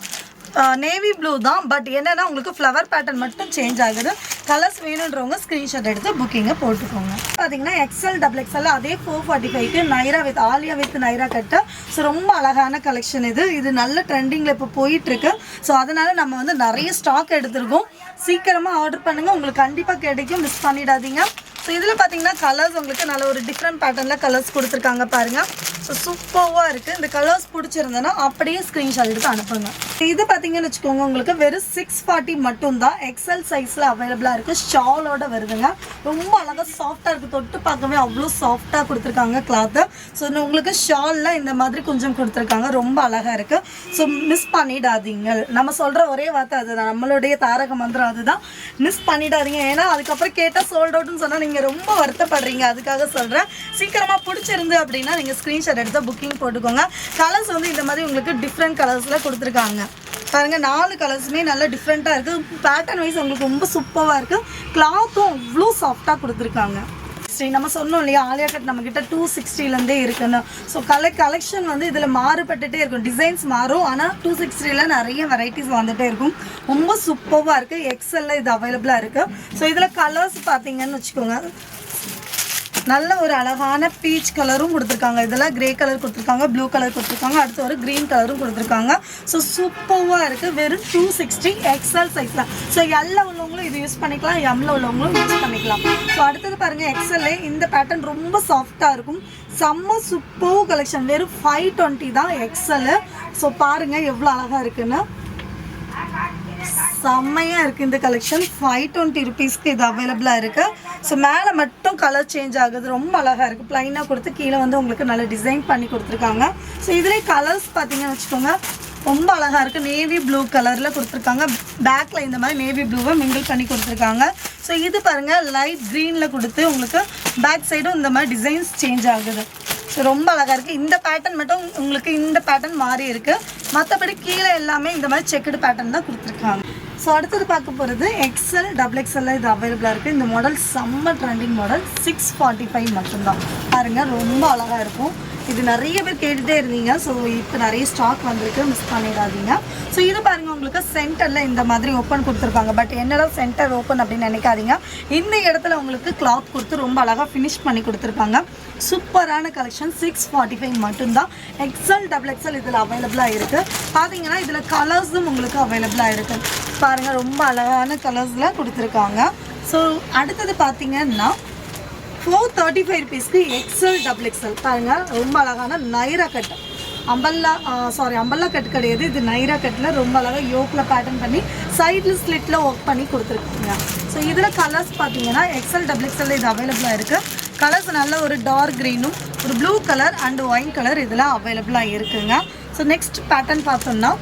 நேவி ப்ளூ தான். பட் என்னென்னா உங்களுக்கு ஃப்ளவர் பேட்டர்ன் மட்டும் சேஞ்ச் ஆகுது. கலர்ஸ் வேணுன்றவங்க ஸ்க்ரீன்ஷாட் எடுத்து புக்கிங்கை போட்டுக்கோங்க. பார்த்தீங்கன்னா XL XXL அதே 445க்கு நைரா வித் ஆலியா வித் நைரா கட்டு. ஸோ ரொம்ப அழகான கலெக்ஷன் இது. இது நல்ல ட்ரெண்டிங்கில் இப்போ போயிட்டுருக்கு. ஸோ அதனால் நம்ம வந்து நிறைய ஸ்டாக் எடுத்துருக்கோம். சீக்கிரமாக ஆர்டர் பண்ணுங்கள், உங்களுக்கு கண்டிப்பாக கிடைக்கும். மிஸ் பண்ணிடாதீங்க. ஸோ இதில் பார்த்தீங்கன்னா கலர்ஸ் உங்களுக்கு நல்ல ஒரு டிஃப்ரெண்ட் பேட்டர்னில் கலர்ஸ் கொடுத்துருக்காங்க பாருங்கள். ஸோ சூப்பராக இருக்குது. இந்த கலர்ஸ் பிடிச்சிருந்தேன்னா அப்படியே ஸ்க்ரீன்ஷாட் எடுத்து அனுப்புங்க. இது பார்த்தீங்கன்னு வச்சுக்கோங்க, உங்களுக்கு வெறும் 640 மட்டும்தான். எக்ஸல் சைஸில் அவைலபிளாக இருக்குது. ஷாலோட வருதுங்க. ரொம்ப அழகாக சாஃப்டாக இருக்குது. தொட்டு பார்க்கவே அவ்வளோ சாஃப்டாக கொடுத்துருக்காங்க கிளாத்து. ஸோ உங்களுக்கு ஷாலில் இந்த மாதிரி கொஞ்சம் கொடுத்துருக்காங்க. ரொம்ப அழகாக இருக்குது. ஸோ மிஸ் பண்ணிடாதீங்க. நம்ம சொல்கிற ஒரே வார்த்தை அதுதான், நம்மளுடைய தாரக மந்திரம் அதுதான். மிஸ் பண்ணிடாதீங்க. ஏன்னா அதுக்கப்புறம் கேட்டால் சோல்ட் அவுட்னு சொன்னால் நீங்கள் ரொம்ப வருத்தப்படுறீங்க. அதுக்காக சொல்கிறேன். சீக்கிரமாக பிடிச்சிருந்து அப்படின்னா நீங்கள் ஸ்க்ரீன்ஷாட் எடுத்து புக்கிங் போட்டுக்கோங்க. கலர்ஸ் வந்து இந்த மாதிரி உங்களுக்கு டிஃப்ரெண்ட் கலர்ஸில் கொடுத்துருக்காங்க பாருங்கள். 4 கலர்ஸுமே நல்லா டிஃப்ரெண்ட்டாக இருக்குது. பேட்டர்ன் வைஸ் உங்களுக்கு ரொம்ப சூப்பராக இருக்குது. கிளாத்தும் அவ்வளோ சாஃப்டாக கொடுத்துருக்காங்க. நம்ம சொன்னோம் இல்லையா, ஆலியா கட் நம்மக்கிட்ட 260லேருந்தே இருக்குன்னு. ஸோ கலெக்ஷன் வந்து இதில் மாறுபட்டுகிட்டே இருக்கும். டிசைன்ஸ் மாறும், ஆனால் 260ல் நிறைய வெரைட்டிஸ் வந்துகிட்டே இருக்கும். ரொம்ப சூப்பராக இருக்குது. எக்ஸலில் இது அவைலபிளாக இருக்குது. ஸோ இதில் கலர்ஸ் பார்த்தீங்கன்னு வச்சுக்கோங்க, நல்ல ஒரு அழகான பீச் கலரும் கொடுத்துருக்காங்க. இதெல்லாம் கிரே கலர் கொடுத்துருக்காங்க, ப்ளூ கலர் கொடுத்துருக்காங்க, அடுத்து ஒரு க்ரீன் கலரும் கொடுத்துருக்காங்க. ஸோ சூப்பராக இருக்குது. வெறும் 260 XL சைஸ் தான். ஸோ எல்ல உள்ளவங்களும் இது யூஸ் பண்ணிக்கலாம், எம்ல உள்ளவங்களும் யூஸ் பண்ணிக்கலாம். ஸோ அடுத்தது பாருங்கள், எக்ஸல்ல இந்த பேட்டர்ன் ரொம்ப சாஃப்டாக இருக்கும். செம்ம சூப்பர் கலெக்ஷன். வெறும் 520 தான் எக்ஸல். ஸோ பாருங்கள் எவ்வளோ அழகாக இருக்குன்னு. செம்மையாக இருக்குது இந்த கலெக்ஷன். 520 ருபீஸ்க்கு இது அவைலபிளாக இருக்குது. ஸோ மேலே மட்டும் கலர் சேஞ்ச் ஆகுது, ரொம்ப அழகாக இருக்குது. ப்ளைனாக கொடுத்து கீழே வந்து உங்களுக்கு நல்ல டிசைன் பண்ணி கொடுத்துருக்காங்க. ஸோ இதிலே கலர்ஸ் பார்த்தீங்கன்னு வச்சுக்கோங்க, ரொம்ப அழகாக இருக்குது. நேவி ப்ளூ கலரில் கொடுத்துருக்காங்க. பேக்கில் இந்த மாதிரி நேவி ப்ளூவை மிங்கிள் பண்ணி கொடுத்துருக்காங்க. ஸோ இது பாருங்கள் லைட் க்ரீனில் கொடுத்து உங்களுக்கு பேக் சைடும் இந்த மாதிரி டிசைன்ஸ் சேஞ்ச் ஆகுது. ஸோ ரொம்ப அழகாக இருக்குது. இந்த பேட்டர்ன் மட்டும் உங்களுக்கு இந்த பேட்டர்ன் மாறி இருக்குது. மற்றபடி கீழே எல்லாமே இந்த மாதிரி செக்குடு பேட்டர்ன் தான் கொடுத்துருக்காங்க. ஸோ அடுத்தது பார்க்க போகிறது XL XXL இது அவைலபிளாக இருக்குது. இந்த மாடல் செம்ம ட்ரெண்டிங் மாடல். 645 மட்டும்தான். பாருங்கள் ரொம்ப அழகாக இருக்கும். இது நிறைய பேர் கேட்டுகிட்டே இருந்தீங்க. ஸோ இப்போ நிறைய ஸ்டாக் வந்திருக்கு, மிஸ் பண்ணிடாதீங்க. ஸோ இது பாருங்கள் உங்களுக்கு சென்டரில் இந்த மாதிரி ஓப்பன் கொடுத்துருக்காங்க. பட் என்னடா சென்டர் ஓப்பன் அப்படின்னு நினைக்காதீங்க. இந்த இடத்துல உங்களுக்கு கிளாத் கொடுத்து ரொம்ப அழகாக ஃபினிஷ் பண்ணி கொடுத்துருப்பாங்க. சூப்பரான கலெக்ஷன். 645 மட்டும்தான். XL XXL இதில் அவைலபிளாக இருக்குது. பார்த்தீங்கன்னா இதில் கலர்ஸும் உங்களுக்கு அவைலபிளாக இருக்குது. பாருங்கள் ரொம்ப அழகான கலர்ஸில் கொடுத்துருக்காங்க. ஸோ அடுத்தது பார்த்தீங்கன்னா 435 ருபீஸ்க்கு XL XXL பாருங்கள் ரொம்ப அழகான நைரா கட். அம்பல்லா கட் கிடையாது, இது நைரா கட்டில் ரொம்ப அழகாக யோக்கில் பேட்டர்ன் பண்ணி சைடில் ஸ்லிட்டில் ஒர்க் பண்ணி கொடுத்துருக்காங்க. ஸோ இதில் கலர்ஸ் பார்த்தீங்கன்னா XL XXL இது அவைலபிளாக இருக்குது. கலர்ஸ் நல்ல ஒரு டார்க் க்ரீனும் ஒரு blue colour and wine colour இதில் அவைலபிளாக இருக்குங்க. ஸோ நெக்ஸ்ட் பேட்டர்ன் பார்த்தோம்னா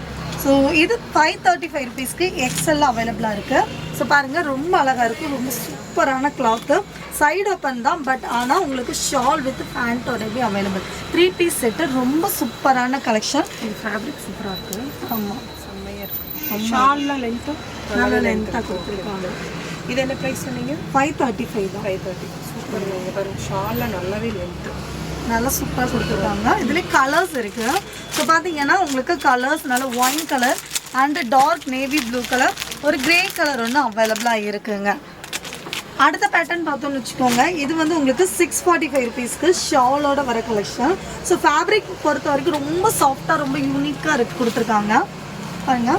ஸோ இது 535 ருபீஸ்க்கு XL அவைலபிளாக இருக்குது. ஸோ பாருங்கள் ரொம்ப அழகாக இருக்குது. ரொம்ப சூப்பரான கிளாத்து. சைடு ஓப்பன் தான், பட் ஆனால் உங்களுக்கு ஷால் வித் பேண்ட்டோடவே அவைலபிள். 3 piece set. ரொம்ப சூப்பரான கலெக்ஷன். இது ஃபேப்ரிக் சூப்பராக இருக்குது. ஆமாம் செம்மையாக இருக்குது. ஷால்லாம் லென்த்து நல்ல லென்த்தாக கொடுத்துருக்காங்க. இது என்ன ப்ரைஸ் சொன்னீங்க? 535 தான். 530. சூப்பர். நீங்கள் பாருங்கள் ஷாலில் நல்லாவே லென்த்து நல்லா சூப்பராக கொடுத்துருக்காங்க. இதுலேயே கலர்ஸ் இருக்குது. ஸோ பார்த்தீங்கன்னா உங்களுக்கு கலர்ஸ் நல்ல wine colour and dark navy blue colour, ஒரு கிரே கலர் ஒன்று அவைலபிளாக இருக்குங்க. அடுத்த பேட்டர்ன் பார்த்தோம்னு வச்சுக்கோங்க, இது வந்து உங்களுக்கு 645 ருபீஸ்க்கு ஷாலோட வர கலெக்ஷன். ஸோ ஃபேப்ரிக் பொறுத்த வரைக்கும் ரொம்ப சாஃப்டாக ரொம்ப யூனிக்காக இருக்குது கொடுத்துருக்காங்க. பாருங்க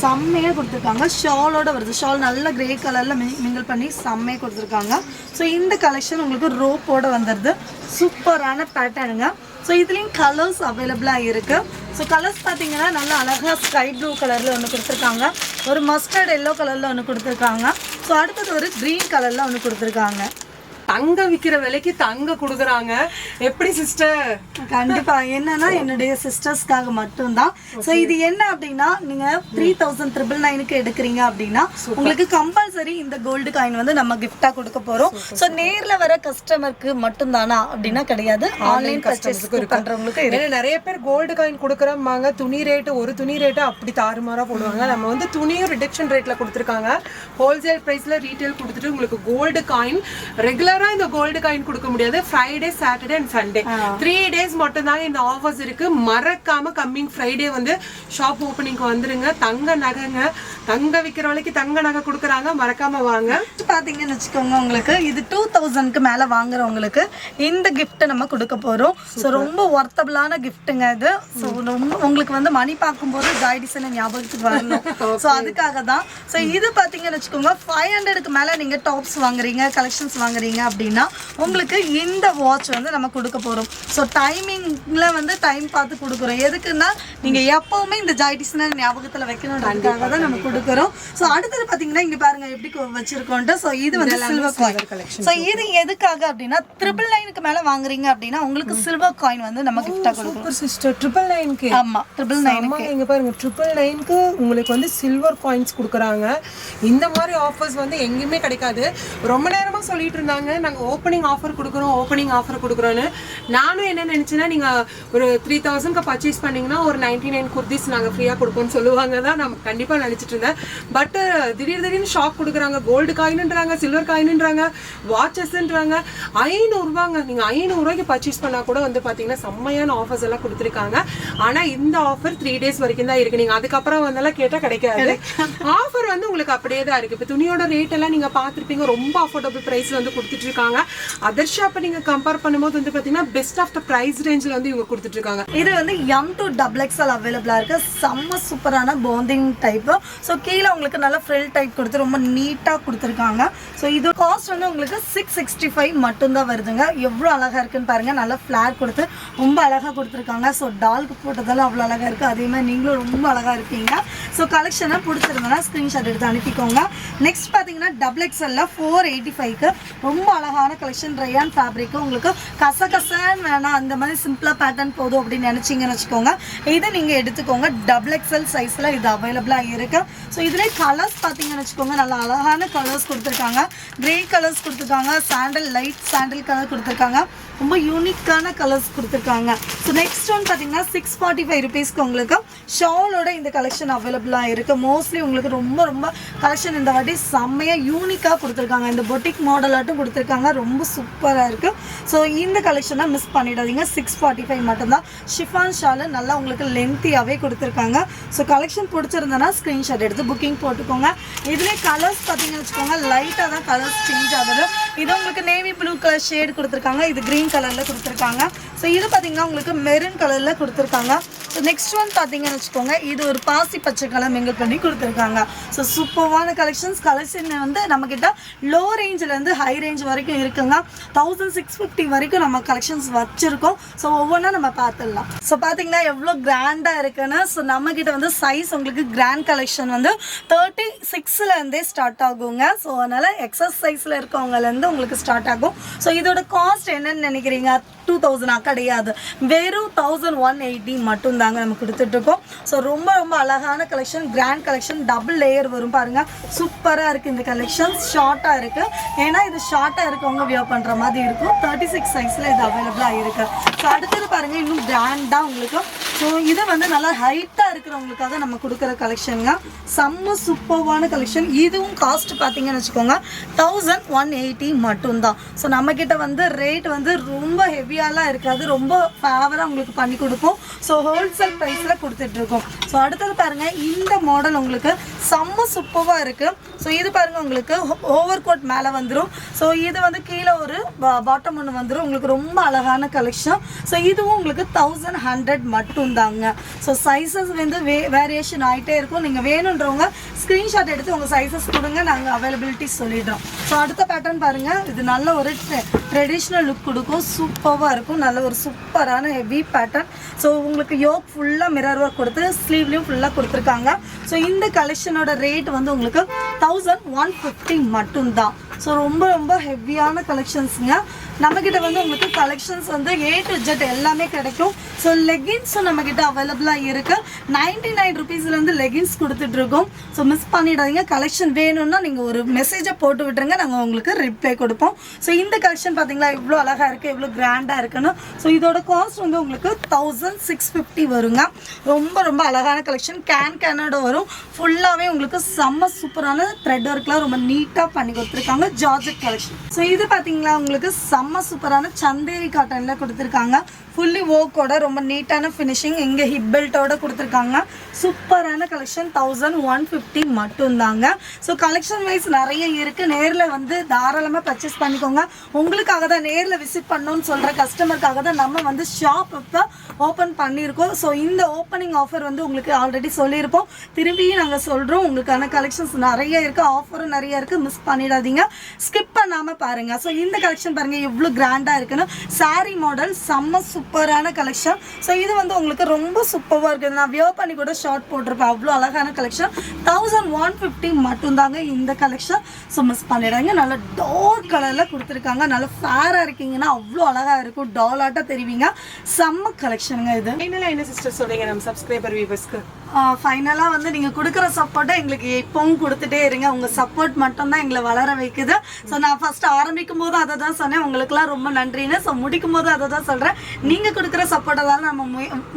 செம்மையாக கொடுத்துருக்காங்க. ஷாலோட வருது. ஷால் நல்ல கிரே கலரில் மிங்கிள் பண்ணி செம்மையாக கொடுத்துருக்காங்க. ஸோ இந்த கலெக்ஷன் உங்களுக்கு ரோப்போடு வந்துடுது. சூப்பரான பேட்டர்னுங்க. ஸோ இதுலேயும் கலர்ஸ் அவைலபிளாக இருக்குது. ஸோ கலர்ஸ் பார்த்தீங்கன்னா நல்லா அழகாக ஸ்கை ப்ளூ கலரில் ஒன்று கொடுத்துருக்காங்க, ஒரு மஸ்டர்ட் எல்லோ கலரில் ஒன்று கொடுத்துருக்காங்க. ஸோ அடுத்தது ஒரு க்ரீன் கலரில் ஒன்று கொடுத்துருக்காங்க. தங்க விற்கிற விலைக்கு தங்க கொடுக்குறாங்க. எப்படி சிஸ்டர்? கண்டிப்பா. என்னன்னா என்னுடைய சிஸ்டர்ஸ்க்காக மட்டும்தான். ஸோ இது என்ன அப்படின்னா நீங்க 3999க்கு எடுக்கிறீங்க அப்படின்னா உங்களுக்கு கம்பல்சரி இந்த கோல்டு காயின் வந்து நம்ம கிஃப்டா கொடுக்க போறோம். ஸோ நேர்ல வர கஸ்டமருக்கு மட்டும்தானா அப்படின்னா கிடையாது, ஆன்லைன் பர்ச்சேஸ் பண்றவங்களுக்கு. ஏன்னா நிறைய பேர் கோல்டு காயின் கொடுக்குறாங்க. துணி ரேட்டு ஒரு துணி ரேட்டு அப்படி தாறுமாறா போடுவாங்க. நம்ம வந்து துணியும் ரிடக்ஷன் ரேட்ல கொடுத்துருக்காங்க. ஹோல்சேல் பிரைஸ்ல ரீட்டைல் கொடுத்துட்டு உங்களுக்கு கோல்டு காயின் ரெகுலரா இந்த கோல்டு காயின் கொடுக்க முடியாது. Friday, Saturday and Sunday 3 days மட்டும் தான் இந்த ஆஃபர்ஸ் இருக்கு. மறக்காம கம்மிங் ஃப்ரைடே வந்து ஷாப் ஓப்பனிங்க்கு வந்துருங்க. தங்க நகைங்க, தங்க விற்கிற விலைக்கு தங்க நகை கொடுக்குறாங்க. மறக்காம வாங்க. பாத்தீங்கன்னு வச்சுக்கோங்க, உங்களுக்கு இது 2000க்கு மேல வாங்குறவங்களுக்கு இந்த கிஃப்ட் நம்ம கொடுக்க போறோம். ஸோ ரொம்ப ஒர்த்தபிளான கிஃப்ட்டுங்க இது. ஸோ ரொம்ப உங்களுக்கு வந்து மணி பார்க்கும்போது ஜாய்டிசன் ஞாபகத்துக்கு வரணும். ஸோ அதுக்காக தான். ஸோ இது பாத்தீங்கன்னு வச்சுக்கோங்க, 500க்கு மேல நீங்க டாப்ஸ் வாங்குறீங்க, கலெக்ஷன்ஸ் வாங்குறீங்க அப்படின்னா உங்களுக்கு இந்த வாட்ச் வந்து நம்ம கொடுக்க போறோம். ஸோ டைமிங்ல வந்து டைம் பார்த்து கொடுக்குறோம். எதுக்குன்னா நீங்க எப்பவுமே இந்த ஜாய்டிசனை ஞாபகத்துல வைக்கணும்ன்றதுக்காக தான் நம்ம கொடுக்குறோம். ஸோ அடுத்தது பாத்தீங்கன்னா இங்க பாருங்க எப்படி வச்சிருக்கோன்ட்டு. ஸோ இது வந்து சில்வர் காயின் கலெக்ஷன். ஸோ இது எதுக்காக அப்படின்னா 999க்கு மேல வாங்குறீங்க அப்படின்னா உங்களுக்கு சில்வர் காயின் வந்து நம்ம கிஃப்டா கொடுக்குறோம். சிஸ்டர் 999க்கு. ஆமா 999. இங்க பாருங்க 999க்கு உங்களுக்கு வந்து சில்வர் காயின்ஸ் கொடுக்குறாங்க. இந்த மாதிரி ஆஃபர்ஸ் வந்து எங்கேயுமே கிடைக்காது. ரொம்ப நேரமா சொல்லிட்டு இருந்தாங்க நாங்கள் ஓப்பனிங் ஆஃபர் கொடுக்குறோன்னு. நானும் என்ன நினச்சேன்னா நீங்கள் ஒரு 3000க்கு பர்ச்சேஸ் பண்ணிங்கன்னா ஒரு 99 குர்திஸ் நாங்கள் ஃப்ரீயாக கொடுப்போம்னு சொல்லுவாங்க தான் நான் கண்டிப்பாக நினச்சிட்டு இருந்தேன். பட் திடீர்னு ஷாக் கொடுக்குறாங்க. Gold காயின்ன்றாங்க, silver காயின்ன்றாங்க, வாட்சஸ்ன்றாங்க. 500 ரூபாங்க. நீங்கள் 500 ரூபாய்க்கு பர்ச்சேஸ் பண்ணால் கூட வந்து பார்த்தீங்கன்னா செம்மையான ஆஃபர்ஸ் எல்லாம் கொடுத்துருக்காங்க. ஆனால் இந்த ஆஃபர் 3 டேஸ் வரைக்கும் தான் இருக்குது. நீங்கள் அதுக்கப்புறம் வந்தெல்லாம் கேட்டால் கிடைக்காது. ஆஃபர் வந்து உங்களுக்கு அப்படியே தான் இருக்கு. இப்போ துணியோட ரேட் எல்லாம் நீங்க பார்த்துருப்பீங்க, ரொம்ப அஃபோர்டபுள் பிரைஸ்ல வந்து கொடுத்துட்டு இருக்காங்க. அதர் ஷாப்பை நீங்க கம்பேர் பண்ணும்போது வந்து பாத்தீங்கன்னா பெஸ்ட் ஆஃப் த பிரைஸ் ரேஞ்சில் வந்து இவங்க கொடுத்துட்டு இருக்காங்க. இது வந்து M2XXL அவைலபிளா இருக்கு. செம்ம சூப்பரான பாண்டிங் டைப். ஸோ கீழே உங்களுக்கு நல்ல ஃப்ரில் டைப் கொடுத்து ரொம்ப நீட்டாக கொடுத்துருக்காங்க. ஸோ இது காஸ்ட் வந்து உங்களுக்கு 665 மட்டும்தான் வருதுங்க. எவ்வளோ அழகா இருக்குன்னு பாருங்க. நல்லா ஃபிளார் கொடுத்து ரொம்ப அழகா கொடுத்துருக்காங்க. ஸோ டால்க்கு போட்டதால அவ்வளோ அழகா இருக்கு. அதே மாதிரி நீங்களும் ரொம்ப அழகா இருப்பீங்க. ஸோ கலெக்ஷனை பிடிச்சிருந்தனா ஸ்க்ரீன்ஷாட் எடுத்து அனுப்பிக்கோங்க. நெக்ஸ்ட் பார்த்தீங்கன்னா XXL 485க்கு ரொம்ப அழகான கலெக்ஷன். ரயான் ஃபேப்ரிக் உங்களுக்கு கசகசன்னு வேணாம், அந்த மாதிரி சிம்பிளாக பேட்டர்ன் போதும் அப்படின்னு நினச்சிங்கன்னு வச்சுக்கோங்க. இதை நீங்கள் எடுத்துக்கோங்க. XXL சைஸில் இது அவைலபிளாக இருக்கு. ஸோ இதிலே கலர்ஸ் பார்த்தீங்கன்னு வச்சுக்கோங்க. நல்லா அழகான கலர்ஸ் கொடுத்துருக்காங்க. கிரே கலர்ஸ் கொடுத்துருக்காங்க, சாண்டல் லைட் சாண்டல் கலர் கொடுத்துருக்காங்க. ரொம்ப யூனிக்கான கலர்ஸ் கொடுத்துருக்காங்க. ஸோ நெக்ஸ்ட் ஒன் பார்த்தீங்கன்னா 645 ருபீஸ்க்கு உங்களுக்கு ஷாலோட இந்த கலெக்ஷன் அவைலபிளாக இருக்குது. மோஸ்ட்லி உங்களுக்கு ரொம்ப ரொம்ப கலெக்ஷன் இந்த வாட்டி செம்மையாக யூனிக்காக கொடுத்துருக்காங்க. இந்த பொட்டிக் மாடலாட்டும் கொடுத்துருக்காங்க. ரொம்ப சூப்பராக இருக்குது. ஸோ இந்த கலெக்ஷனை மிஸ் பண்ணிடாதீங்க. 645 மட்டும்தான். ஷிஃபான் ஷாலு நல்லா உங்களுக்கு லென்த்தியாகவே கொடுத்துருக்காங்க. ஸோ கலெக்ஷன் பிடிச்சிருந்தனா ஸ்க்ரீன்ஷாட் எடுத்து புக்கிங் போட்டுக்கோங்க. இதுலேயே கலர்ஸ் பார்த்தீங்கன்னு வச்சுக்கோங்க, லைட்டாக தான் கலர்ஸ் சேஞ்ச் ஆகுது. இது உங்களுக்கு நேவி ப்ளூ கலர் ஷேடு கொடுத்துருக்காங்க. இது க்ரீன் கலரில் கொடுத்துருக்காங்க. ஸோ இது பார்த்தீங்கன்னா உங்களுக்கு மெரூன் கலரில் கொடுத்துருக்காங்க. ஸோ நெக்ஸ்ட் ஒன் பார்த்தீங்கன்னு வச்சுக்கோங்க, இது ஒரு பாசி பச்சை கலர் மிங்கிள் பண்ணி கொடுத்துருக்காங்க. ஸோ சூப்பரான கலெக்ஷன் வந்து நம்மக்கிட்ட லோ ரேஞ்சிலேருந்து ஹை ரேஞ்ச் வரைக்கும் இருக்குங்க. 1650 வரைக்கும் நம்ம கலெக்ஷன்ஸ் வச்சுருக்கோம். ஸோ ஒவ்வொன்றா நம்ம பார்த்துடலாம். ஸோ பார்த்தீங்கன்னா எவ்வளோ கிராண்டாக இருக்குன்னு. ஸோ நம்மக்கிட்ட வந்து சைஸ் உங்களுக்கு கிராண்ட் கலெக்ஷன் வந்து 36லேருந்தே ஸ்டார்ட் ஆகுங்க. ஸோ அதனால் எக்ஸஸ் சைஸில் இருக்கவங்கலேருந்து உங்களுக்கு ஸ்டார்ட் ஆகும். ஸோ இதோட காஸ்ட் என்னன்னு நினைக்கிறீங்க? 2000 கிடையாது, வெறும் 1180 மட்டும் தாங்க நம்ம கொடுத்துட்ருக்கோம். ஸோ ரொம்ப ரொம்ப அழகான collection, grand collection. Double layer வரும் பாருங்கள். சூப்பராக இருக்குது இந்த கலெக்ஷன். ஷார்ட்டாக இருக்குது, ஏன்னா இது ஷார்ட்டாக இருக்கவங்க வியர் பண்ணுற மாதிரி இருக்கும். 36 சைஸில் இது அவைலபிளாக இருக்குது. ஸோ அடுத்தது பாருங்கள், இன்னும் கிராண்டாக உங்களுக்கு. ஸோ இது வந்து நல்லா ஹைட்டாக இருக்கிறவங்களுக்காக நம்ம கொடுக்குற கலெக்ஷனுங்க. செம்ம சூப்பர்வான கலெக்ஷன். இதுவும் காஸ்ட் பார்த்தீங்கன்னு வச்சுக்கோங்க 1180 மட்டும்தான். ஸோ நம்மக்கிட்ட வந்து ரேட் வந்து ரொம்ப ஹெவியாலாம் இருக்காது, ரொம்ப ஃபேவராக உங்களுக்கு பண்ணி கொடுப்போம். ஸோ ஹோல்சேல் ப்ரைஸில் கொடுத்துட்ருக்கோம். ஸோ அடுத்தது பாருங்கள், இந்த மாடல் உங்களுக்கு செம்ம சூப்பராக இருக்குது. ஸோ இது பாருங்கள், உங்களுக்கு ஓவர் கோட் மேலே வந்துடும். ஸோ இது வந்து கீழே ஒரு பாட்டம் ஒன்று வந்துடும். உங்களுக்கு ரொம்ப அழகான கலெக்ஷன். ஸோ இதுவும் உங்களுக்கு 1100 மட்டும்தாங்க. ஸோ சைஸஸ் வந்து வேரியேஷன் ஆகிட்டே இருக்கும். நீங்கள் வேணுன்றவங்க ஸ்க்ரீன்ஷாட் எடுத்து உங்கள் சைஸஸ் கொடுங்க, நாங்கள் அவைலபிலிட்டி சொல்லிடுறோம். ஸோ அடுத்த பேட்டர்ன் பாருங்கள், இது நல்ல ஒரு ட்ரெடிஷ்னல் லுக் கொடுக்கும். சூப்பராக இருக்கும். நல்ல ஒரு சூப்பரான ஹெவி பேட்டர்ன். ஸோ உங்களுக்கு யோக் ஃபுல்லாக மிரர் ஒர்க் கொடுத்து ஸ்லீவ்லேயும் ஃபுல்லாக கொடுத்துருக்காங்க. ஸோ இந்த கலெக்ஷனோட ரேட் வந்து உங்களுக்கு 1150 மட்டும்தான். ஸோ ரொம்ப ரொம்ப ஹெவியான கலெக்ஷன்ஸுங்க. நம்மக்கிட்ட வந்து உங்களுக்கு கலெக்ஷன்ஸ் வந்து A to Z எல்லாமே கிடைக்கும். ஸோ லெகின்ஸும் நம்மக்கிட்ட அவைலபிளாக இருக்குது. 99 ருபீஸ்லேருந்து லெகின்ஸ் கொடுத்துட்ருக்கோம். ஸோ மிஸ் பண்ணிடாதீங்க. கலெக்ஷன் வேணும்னா நீங்கள் ஒரு மெசேஜை போட்டு விட்டுருங்க, நாங்கள் உங்களுக்கு ரிப்ளை கொடுப்போம். ஸோ இந்த கலெக்ஷன் பார்த்தீங்களா இவ்வளோ அழகாக இருக்குது, எவ்வளோ கிராண்டாக இருக்குன்னு. ஸோ இதோட காஸ்ட் வந்து உங்களுக்கு 1650 வருங்க. ரொம்ப ரொம்ப அழகான கலெக்ஷன். கேனோட வரும். ஃபுல்லாகவே உங்களுக்கு செம்ம சூப்பரான த்ரெட் ஒர்க்லாம் ரொம்ப நீட்டாக பண்ணி கொடுத்துருக்காங்க. Georgette collection. ஸோ இது பார்த்தீங்களா உங்களுக்கு செம்ம சூப்பரான சந்தேரி காட்டனில் கொடுத்துருக்காங்க. ஃபுல்லி ஓக்கோட ரொம்ப நீட்டான ஃபினிஷிங். இங்கே ஹிப் பெல்ட்டோட கொடுத்துருக்காங்க. சூப்பரான கலெக்ஷன். 1150 மட்டும்தாங்க. ஸோ கலெக்ஷன் வைஸ் நிறைய இருக்குது. நேரில் வந்து தாராளமாக பர்ச்சேஸ் பண்ணிக்கோங்க. உங்களுக்காக தான் நேரில் விசிட் பண்ணணும்னு சொல்கிற கஸ்டமருக்காக தான் நம்ம வந்து ஷாப் இப்போ ஓப்பன் பண்ணியிருக்கோம். ஸோ இந்த ஓப்பனிங் ஆஃபர் வந்து உங்களுக்கு ஆல்ரெடி சொல்லியிருப்போம், திரும்பியும் நாங்கள் சொல்கிறோம். உங்களுக்கான கலெக்ஷன்ஸ் நிறைய இருக்குது, ஆஃபரும் நிறைய இருக்குது. மிஸ் பண்ணிடாதீங்க, ஸ்கிப் பண்ணாமல் பாருங்கள். ஸோ இந்த கலெக்ஷன் பாருங்கள் எவ்வளோ கிராண்டாக இருக்குன்னு. சாரீ மாடல் செம்ம சூப்பரான கலெக்ஷன். ஸோ இது வந்து உங்களுக்கு ரொம்ப சூப்பராக இருக்குது. நான் வியர் பண்ணி கூட ஷார்ட் போட்டிருப்பேன். அவ்வளோ அழகான கலெக்ஷன். 1150 மட்டும்தாங்க இந்த கலெக்ஷன். ஸோ மிஸ் பண்ணிடுறாங்க. நல்ல டார்க் கலரில் கொடுத்துருக்காங்க. நல்ல ஃபேராக இருக்கீங்கன்னா அவ்வளோ அழகாக இருக்கும். டாலாட்டாக தெரிவிங்க. செம்ம கலெக்ஷனுங்க இது. ஃபைனலாக என்ன சிஸ்டர் சொல்கிறீங்க நம்ம சப்ஸ்கிரைபர் வியூவர்ஸ்க்கு? ஃபைனலாக வந்து நீங்கள் கொடுக்குற சப்போர்ட்டை எங்களுக்கு எப்பவும் கொடுத்துட்டே இருங்க. உங்கள் சப்போர்ட் மட்டும்தான் எங்களை வளர வைக்குது. ஸோ நான் ஃபஸ்ட்டு ஆரம்பிக்கும் போது அதை தான் சொன்னேன், உங்களுக்குலாம் ரொம்ப நன்றின்னு. ஸோ முடிக்கும் போது அதை தான் சொல்கிறேன். நீங்கள் கொடுக்குற சப்போர்ட்டெல்லாம் நம்ம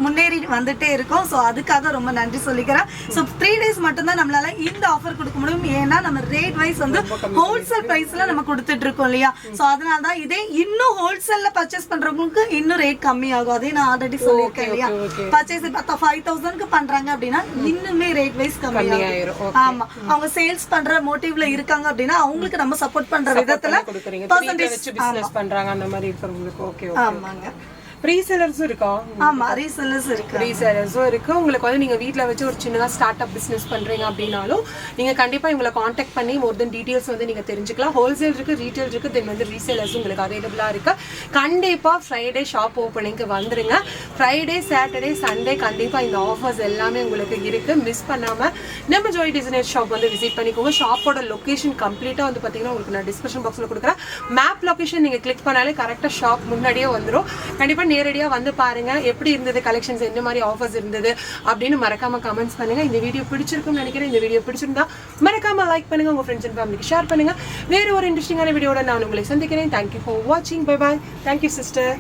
முன்னேறி வந்துட்டே இருக்கோம். ஸோ அதுக்காக ரொம்ப நன்றி சொல்லிக்கிறேன். ஸோ 3 days மட்டும்தான் நம்மளால இந்த ஆஃபர் கொடுக்க முடியும். ஏன்னா நம்ம ரேட் வைஸ் வந்து ஹோல்சேல் ப்ரைஸில் நம்ம கொடுத்துட்ருக்கோம் இல்லையா. ஸோ அதனால தான் இதே இன்னும் ஹோல்சேலில் பர்ச்சேஸ் பண்ணுறவங்களுக்கு இன்னும் ரேட் கம்மியாகும். அதே நான் ஆல்ரெடி சொல்லியிருக்கேன் இல்லையா. பர்ச்சேஸ் பார்த்தா 5000க்கு பண்ணுறாங்க அப்படின்னா இன்னுமே ரேட் வைஸ் கம்மியாயிரும். கம்மியாயிரும். ஆமா, அவங்க சேல்ஸ் பண்ற மோட்டிவ்ல இருக்காங்க அப்படின்னா அவங்களுக்கு நம்ம சப்போர்ட் பண்ற விதத்துல கொடுக்குறீங்க. வச்சு பிசினஸ் பண்றாங்க அந்த மாதிரி இருக்கிறவங்களுக்கு. Okay okay. ஆமாங்க. ரீசெலர்ஸும் இருக்கா? ஆமா, ரீசெல்லர்ஸ் இருக்கு. ரீசெலர்ஸும் இருக்கு. உங்களுக்கு வந்து நீங்க வீட்ல வச்சு ஒரு சின்னதா ஸ்டார்ட் அப் பிசினஸ் பண்றீங்க அப்படின்னாலும் நீங்க கண்டிப்பா இவங்களை காண்டாக்ட் பண்ணி மோர் தென் டீடைல்ஸ் வந்து நீங்க தெரிஞ்சுக்கலாம். ஹோல்சேல் இருக்கு, ரீட்டைல் இருக்கு, தென் வந்து ரீசெலர்ஸ் உங்களுக்கு அவைலபிளா இருக்கு. கண்டிப்பா ஃப்ரைடே ஷாப் ஓப்பனிங்க்கு வந்துருங்க. ஃப்ரைடே, சாட்டர்டே, சண்டே கண்டிப்பா இந்த ஆஃபர்ஸ் எல்லாமே உங்களுக்கு இருக்கு. மிஸ் பண்ணாம நம்ம ஜோய் டிசைனர் ஷாப் வந்து விசிட் பண்ணிக்கோங்க. ஷாப்போட லொகேஷன் கம்ப்ளீட்டா வந்து பாத்தீங்கன்னா உங்களுக்கு நான் டிஸ்கிரிப்ஷன் பாக்ஸ்ல கொடுக்குறேன். மேப் லொகேஷன் நீங்க கிளிக் பண்ணாலே கரெக்டா ஷாப் முன்னாடியே வந்துடும். கண்டிப்பா நேரடியா வந்து பாருங்க எப்படி இருந்தது, கலெக்ஷன்ஸ் என்ன மாதிரி ஆஃபர்ஸ் இருந்தது அப்படின்னு மறக்காம கமெண்ட்ஸ் பண்ணுங்க. இந்த வீடியோ பிடிச்சிருக்கும்னு நினைக்கிறேன். இந்த வீடியோ பிடிச்சிருந்தா மறக்காம லைக் பண்ணுங்க, உங்க ஃப்ரெண்ட்ஸ் அண்ட் ஃபேமிலிக்கு ஷேர் பண்ணுங்க. வேற ஒரு இன்ட்ரெஸ்டிங்கான வீடியோட நான் உங்களை சந்திக்கிறேன். தேங்க்யூ ஃபார் வாட்சிங். Bye bye. Thank you sister.